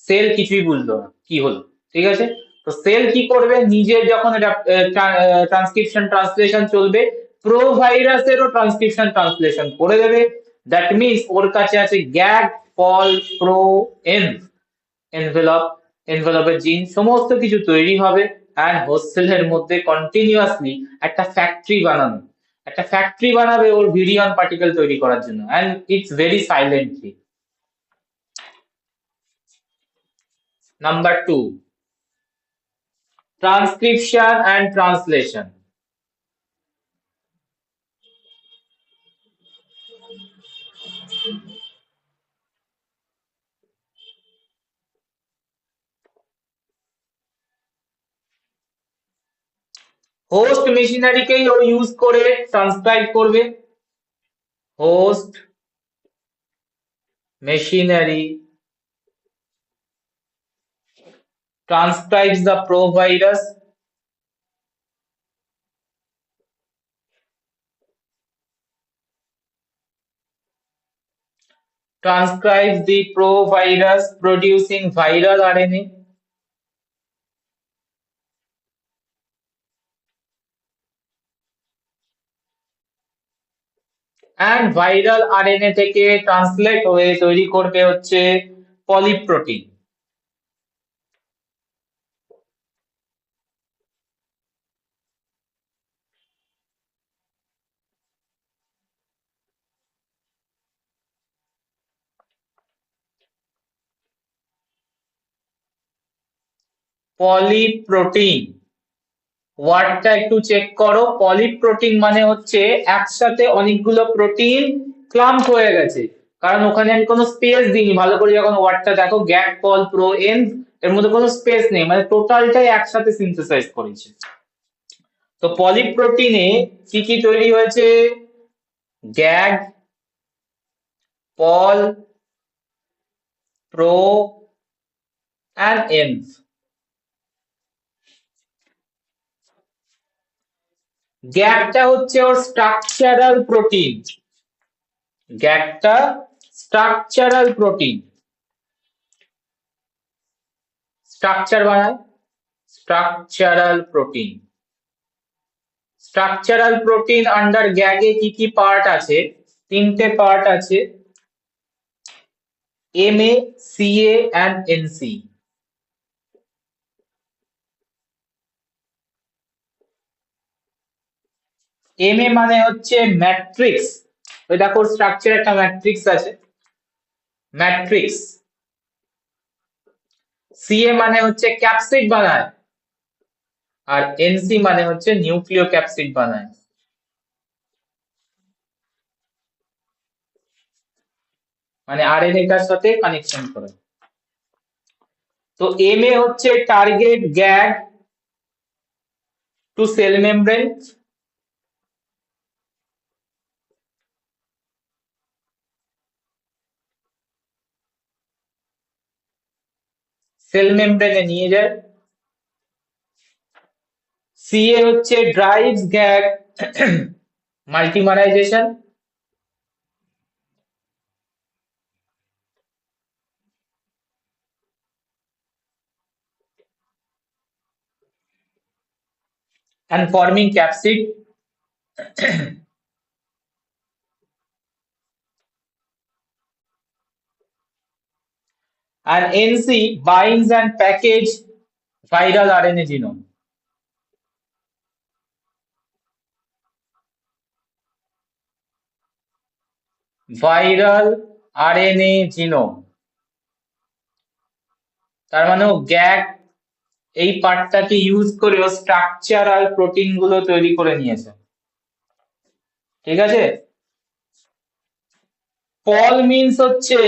সেল কিছুই বুঝলো না কি হলো, ঠিক আছে? তো সেল কি করবে, নিজে যখন এটা ট্রান্সক্রিপশন ট্রান্সলেশন চলবে, প্রোভাইরাসেরও ট্রান্সক্রিপশন ট্রান্সলেশন করে দেবে। দ্যাট মিনস ওর কাছে আছে গ্যাগ, পল, প্রো, এনভেলপের জিন, সমস্ত কিছু তৈরি হবে। অ্যান্ড হোস্ট সেলের মধ্যে কন্টিনিউয়াসলি একটা ফ্যাক্টরি বানানো, একটা ফ্যাক্টরি বানাবে ওর ভিরিয়ন পার্টিকেল তৈরি করার জন্য, and it's very silently. Number 2, transcription and translation. Host মেশিনারিকেই ও ইউজ করে ট্রান্সক্রাইব করবে। Host machinery transcribes the provirus, transcribes the provirus producing viral RNA, and viral RNA থেকে ট্রান্সলেট হয়ে তৈরি করবে হচ্ছে পলিপ্রোটিন। পলিপ্রোটিন ওয়ার্ডটা একটু চেক করো। পলিপ্রোটিন মানে হচ্ছে একসাথে অনেকগুলো প্রোটিন ক্লাম্প হয়ে গেছে, কারণ ওখানে আমি কোনো স্পেস দিইনি। ভালো করে যখন ওয়ার্ডটা দেখো, গ্যাগ, পল, প্রো, এন, এর মধ্যে কোনো স্পেস নেই, মানে টোটালটাই একসাথে সিনথেসাইজ করেছে। তো পলিপ্রোটিনে কি কি তৈরি হয়েছে? Gag, pol, pro and env. গ্যাগটা হচ্ছে ওর স্ট্রাকচারাল প্রোটিন, গ্যাগটা স্ট্রাকচারাল প্রোটিন, স্ট্রাকচার বানায়, structural protein. Structural protein under গ্যাগে কি কি পার্ট আছে? তিনটে পার্ট আছে, MA, CA and NC. MA মানে হচ্ছে ম্যাট্রিক্স, ওই দেখো স্ট্রাকচার একটা ম্যাট্রিক্স আছে, ম্যাট্রিক্স। সিএ মানে হচ্ছে ক্যাপসিড বানায়, আর এনসি মানে হচ্ছে নিউক্লিও ক্যাপসিড বানায়, মানে আরএনএ টার সাথে কানেকশন করে। তো এমএ হচ্ছে target gag to cell membrane, cell মেমব্রেনে নিয়ে যায়। সিএ হচ্ছে drives gag multimerization, and forming capsid. And NC binds and package viral RNA genome. Viral RNA genome. তার মানে ও গ্যাগ এই পার্টটাকে ইউজ করে ও স্ট্রাকচারাল প্রোটিন গুলো তৈরি করে নিয়েছে। ঠিক আছে, পল মিন্স হচ্ছে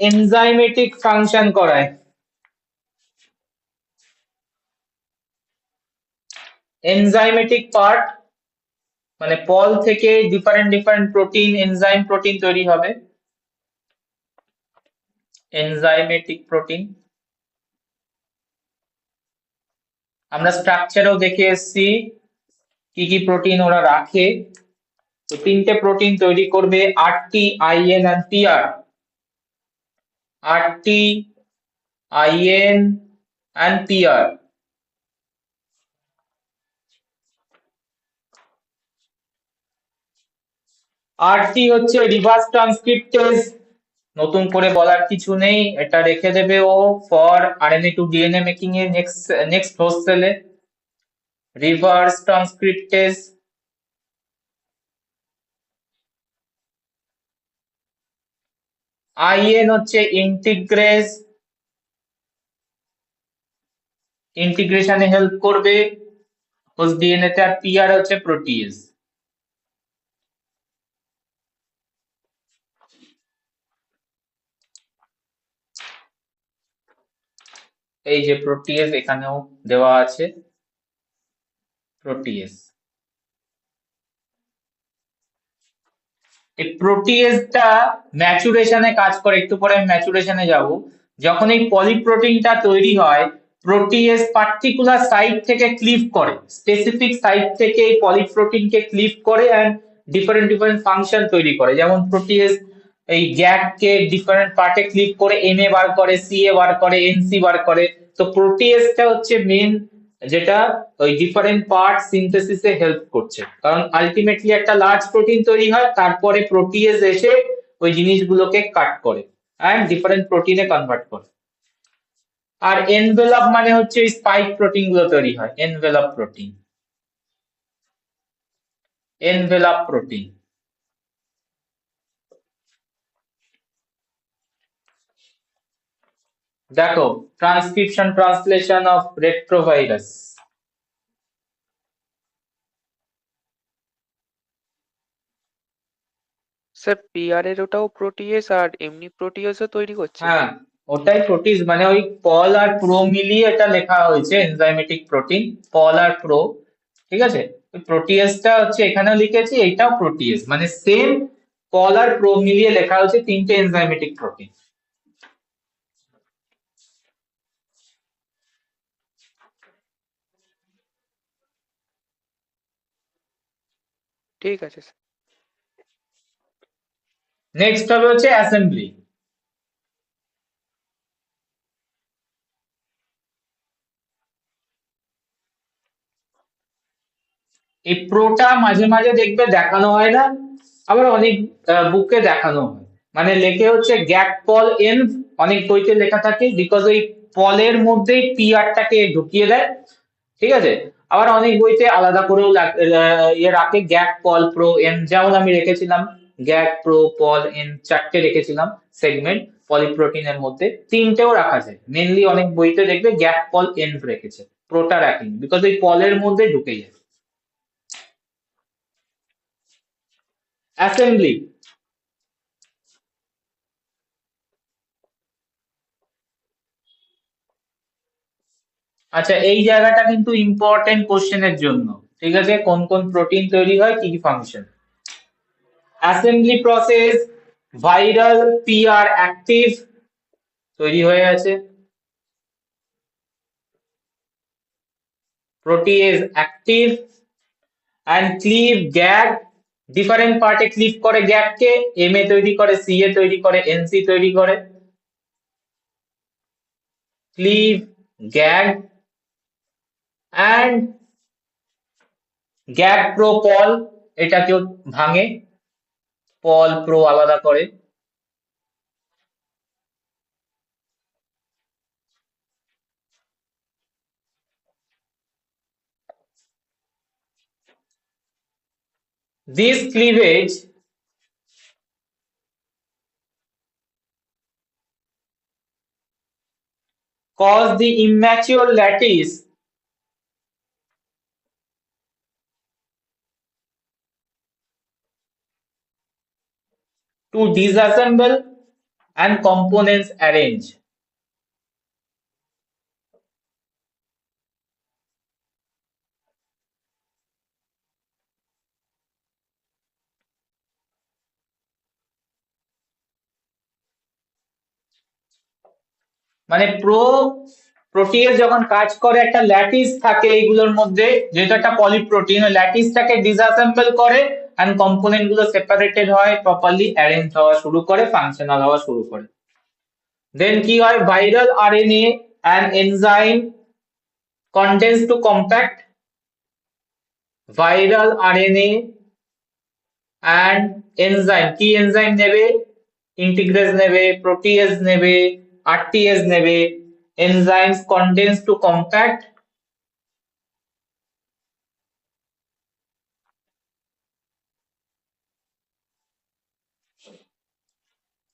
এনজাইমেটিক ফাংশন করায়। এনজাইমেটিক পার্ট মানে পল থেকে different different protein enzyme protein তৈরি হবে। এনজাইমেটিক প্রোটিন আমরা স্ট্রাকচারও দেখে এসেছি কি কি প্রোটিন ওরা রাখে। তো তিনটে প্রোটিন তৈরি করবে RT, IN and PR. RT, IN and PR. RT হচ্ছে রিভার্স ট্রান্সক্রিপ্টেজ, নতুন করে বলার কিছু নেই, এটা রেখে দেবে ও for RNA to DNA making এর নেক্সট হোস্ট সেলে। Reverse transcriptase. আইএন হচ্ছে ইন্টিগ্রেজ, ইন্টিগ্রেশনে হেল্প করবে হোস্ট ডিএনএ তে। আর পিআর হচ্ছে প্রোটিয়েজ। এই যে প্রোটিয়েজ এখানেও দেওয়া আছে, প্রোটিয়েজ। এই প্রোটিয়েজটা ম্যাচুরেশনে কাজ করে, একটু পরে আমি ম্যাচুরেশনে যাব। যখন এই পলিপ্রোটিনটা তৈরি হয়, প্রোটিয়েজ পার্টিকুলার সাইট থেকে ক্লিভ করে, স্পেসিফিক সাইট থেকে এই পলিপ্রোটিনকে ক্লিভ করে এন্ড ডিফারেন্ট ডিফারেন্ট ফাংশন তৈরি করে। যেমন প্রোটিয়েজ এই গ্যাগকে ডিফারেন্ট পার্টে ক্লিভ করে এমএ বার করে, সিএ বার করে, এনসি বার করে। তো প্রোটিয়েজটা হচ্ছে মেন যেটা ওই ডিফারেন্ট পার্ট সিনথেসিসে হেল্প করছে, কারণ আলটিমেটলি একটা লার্জ প্রোটিন তৈরি হয়, তারপরে প্রোটিয়েজ এসে ওই জিনিসগুলোকে কাট করে এন্ড ডিফারেন্ট প্রোটিনে কনভার্ট করে। আর এনভেলপ মানে হচ্ছে ওই স্পাইক প্রোটিন গুলো তৈরি হয়, এনভেলপ প্রোটিন। Envelope protein. দেখো transcription translation of retrovirus. Sir PR এর ওটাও প্রোটিয়েজ আর এমনি প্রোটিয়েজও তৈরি করছে। হ্যাঁ, ওটাই প্রোটিজ, মানে ওই পল আর প্রো মিলিয়ে এটা লেখা হয়েছে এনজাইমেটিক প্রোটিন, পল আর প্রো। ঠিক আছে, ওই প্রোটিয়েজটা হচ্ছে এখানেও লিখেছি, এইটাও প্রোটিয়েজ, মানে সেম পল আর প্রো মিলিয়ে লেখা হয়েছে তিনটে এনজাইমেটিক প্রোটিন। ঠিক আছে স্যার। নেক্সট হবে হচ্ছে অ্যাসেম্বলি। এই প্রোটা মাঝে মাঝে দেখবে দেখানো হয় না, আবার অনেক বুকে দেখানো হয়। মানে লেখে হচ্ছে গ্যাপ পল এন, অনেক বইতে লেখা থাকে, বিকজ ওই পলের মধ্যেই পিআরটাকে ঢুকিয়ে দেয়। ঠিক আছে, আবার অনেক বইতে আলাদা করেও ইয়ে রাখে গ্যাপ পল প্রো এন, যেমন আমি রেখেছিলাম গ্যাপ প্রো পল এন, চারটে রেখেছিলাম সেগমেন্ট পলিপ্রোটিনের মধ্যে। তিনটেও রাখা যায়, মেনলি অনেক বইতে দেখবে গ্যাপ পল এন রেখেছে, প্রোটা রাখেনি, বিকজ ওই পলের মধ্যে ঢুকে যায়। অ্যাসেম্বলি। আচ্ছা, এই জায়গাটা কিন্তু ইম্পর্টেন্ট কোশ্চেনের জন্য। ঠিক আছে, কোন কোন প্রোটিন তৈরি হয়, কি কি function. Assembly process, viral PR active তৈরি হয়ে আছে, protease active, and cleave gag different পার্টে ক্লিভ করে গ্যাপকে, এম এ তৈরি করে, সি এ তৈরি করে, এনসি তৈরি করে, cleave, gag and gap pro pol, এটাকেও ভাঙে, পল প্রো আলাদা করে। This cleavage cause the immature lattice to disassemble and components arrange. মানে প্রোটিয়েজ যখন কাজ করে একটা ল্যাটিস থাকে এইগুলোর মধ্যে, যেহেতু একটা পলিপ্রোটিন, ওই ল্যাটিসটাকে ডিসঅ্যাসেম্বল করে এন্ড কম্পোনেন্ট গুলো সেপারেটেড হয়, প্রপারলি অ্যারেঞ্জ হওয়া শুরু করে, ফাংশনাল হওয়া শুরু করে। দেন কি হয়, viral RNA and enzyme condense to compact, viral RNA and enzyme, কি এনজাইম নেবে, ইন্টিগ্রেজ নেবে, প্রোটিয়েজ নেবে, আরটিএস নেবে, enzymes condense to compact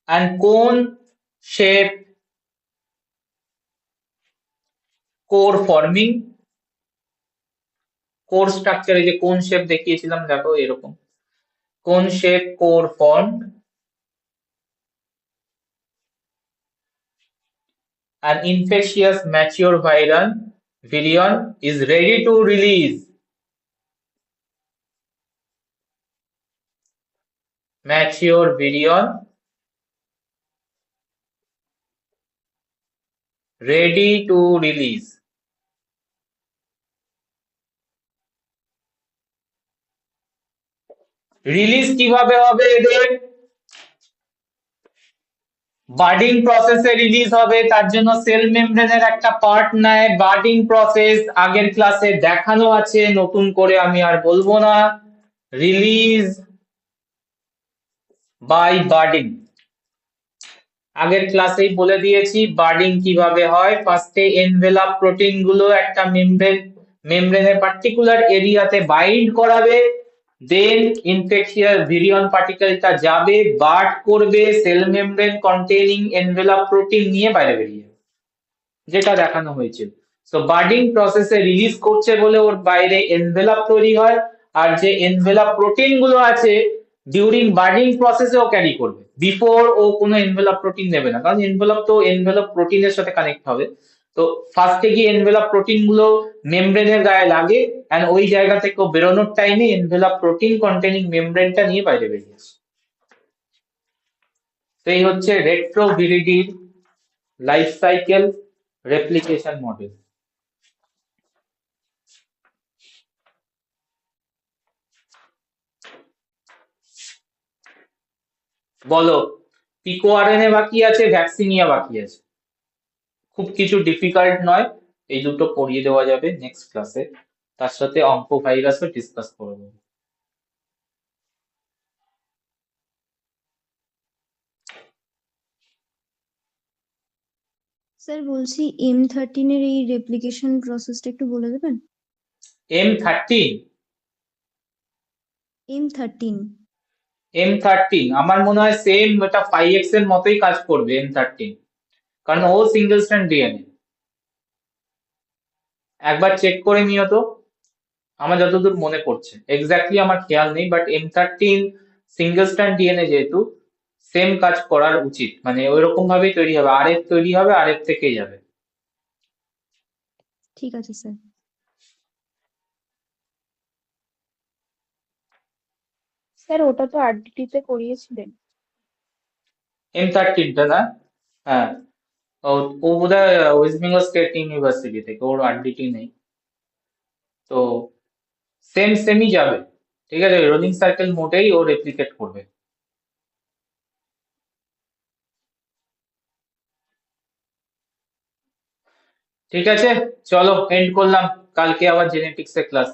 and cone shape core forming, core structure যে কোন শেপ দেখিয়েছিলাম দেখো এরকম, কোন shape core formed, an infectious mature virion is ready to release. Mature virion ready to release. Release কিভাবে হবে এদের, বার্ডিং প্রসেসে রিলিজ হবে, তার জন্য সেল মেমব্রেনের একটা পার্ট নেয়, বার্ডিং প্রসেস আগের ক্লাসে দেখানো আছে, নতুন করে আমি আর বলবো না। রিলিজ বাই বার্ডিং আগের ক্লাসেই বলে দিয়েছি বার্ডিং কিভাবে হয়। ফার্স্টে এনভেলাপ প্রোটিন গুলো একটা মেমব্রেনের পার্টিকুলার এরিয়াতে বাইন্ড করাবে, দেন ইনফেকশিয়াস ভিরিয়ন পার্টিকেলটা যাবে, বার্ড করবে, cell membrane containing envelope protein নিয়ে বাইরে বেরিয়ে যাবে, যেটা দেখানো হয়েছিল। সো বার্ডিং প্রসেসে রিলিজ করছে বলে ওর বাইরে এনভেলাপ তৈরি হয়, আর যে এনভেলাপ প্রোটিন গুলো আছে ডিউরিং বার্ডিং প্রসেসে ও ক্যারি করবে, বিফোর ও কোনো এনভেলাপ প্রোটিন নেবে না, কারণ এনভেলাপ তো এনভেলাপ প্রোটিনের সাথে কানেক্ট হবে। তো ফার্স্টে গিয়ে এনভেলাপ প্রোটিন গুলো মেমব্রেনের গায়ে লাগে এন্ড ওই জায়গা থেকে বেরোনোর টাইমে এনভেলাপ প্রোটিন কন্টেনিং মেমব্রেনটা নিয়ে বাইরে বেরিয়ে আসে। তো এই হচ্ছে রেট্রোভিরিডির লাইফ সাইকেল রেপ্লিকেশন মডেল। বলো, পিকো আরএনএ বাকি আছে, ভ্যাকসিনিয়া বাকি আছে, খুব কিছু ডিফিকাল্ট নয়, এই দুটো পড়িয়ে দেওয়া যাবে নেক্সট ক্লাসে, তার সাথে অঙ্ক ভাইরাসও ডিসকাস করব। স্যার বলছি M13 এর এই রেপ্লিকেশন প্রসেসটা একটু বলে দেবেন। M13 M13 M13 আমার মনে হয় সেম এটা 5x এর মতোই কাজ করবে M13, কারণ ও সিঙ্গেল স্ট্র্যান্ড ডিএনএ। একবার চেক করে নিও তো, আমার যতদূর মনে পড়ছে, এক্স্যাক্টলি আমার খেয়াল নেই, but M13 single strand DNA যেহেতু সেম কাজ করার উচিত, মানে ওইরকম ভাবেই তৈরি হবে, আরএফ তৈরি হবে, আরএফ থেকেই যাবে। ঠিক আছে স্যার। স্যার ওটা তো আরডিটি তে করিয়েছিলেন। M13 টা না, হ্যাঁ ও ও বোধহয় ওয়েস্ট বেঙ্গল স্টেট ইউনিভার্সিটি থেকে, ওর আরডিটি নেই, তো সেমই যাবে, ঠিক আছে, রোলিং সার্কেল মোডেই ও রেপ্লিকেট করবে। ঠিক আছে, চলো এন্ড করলাম, কালকে আবার জেনেটিক্স এর ক্লাস।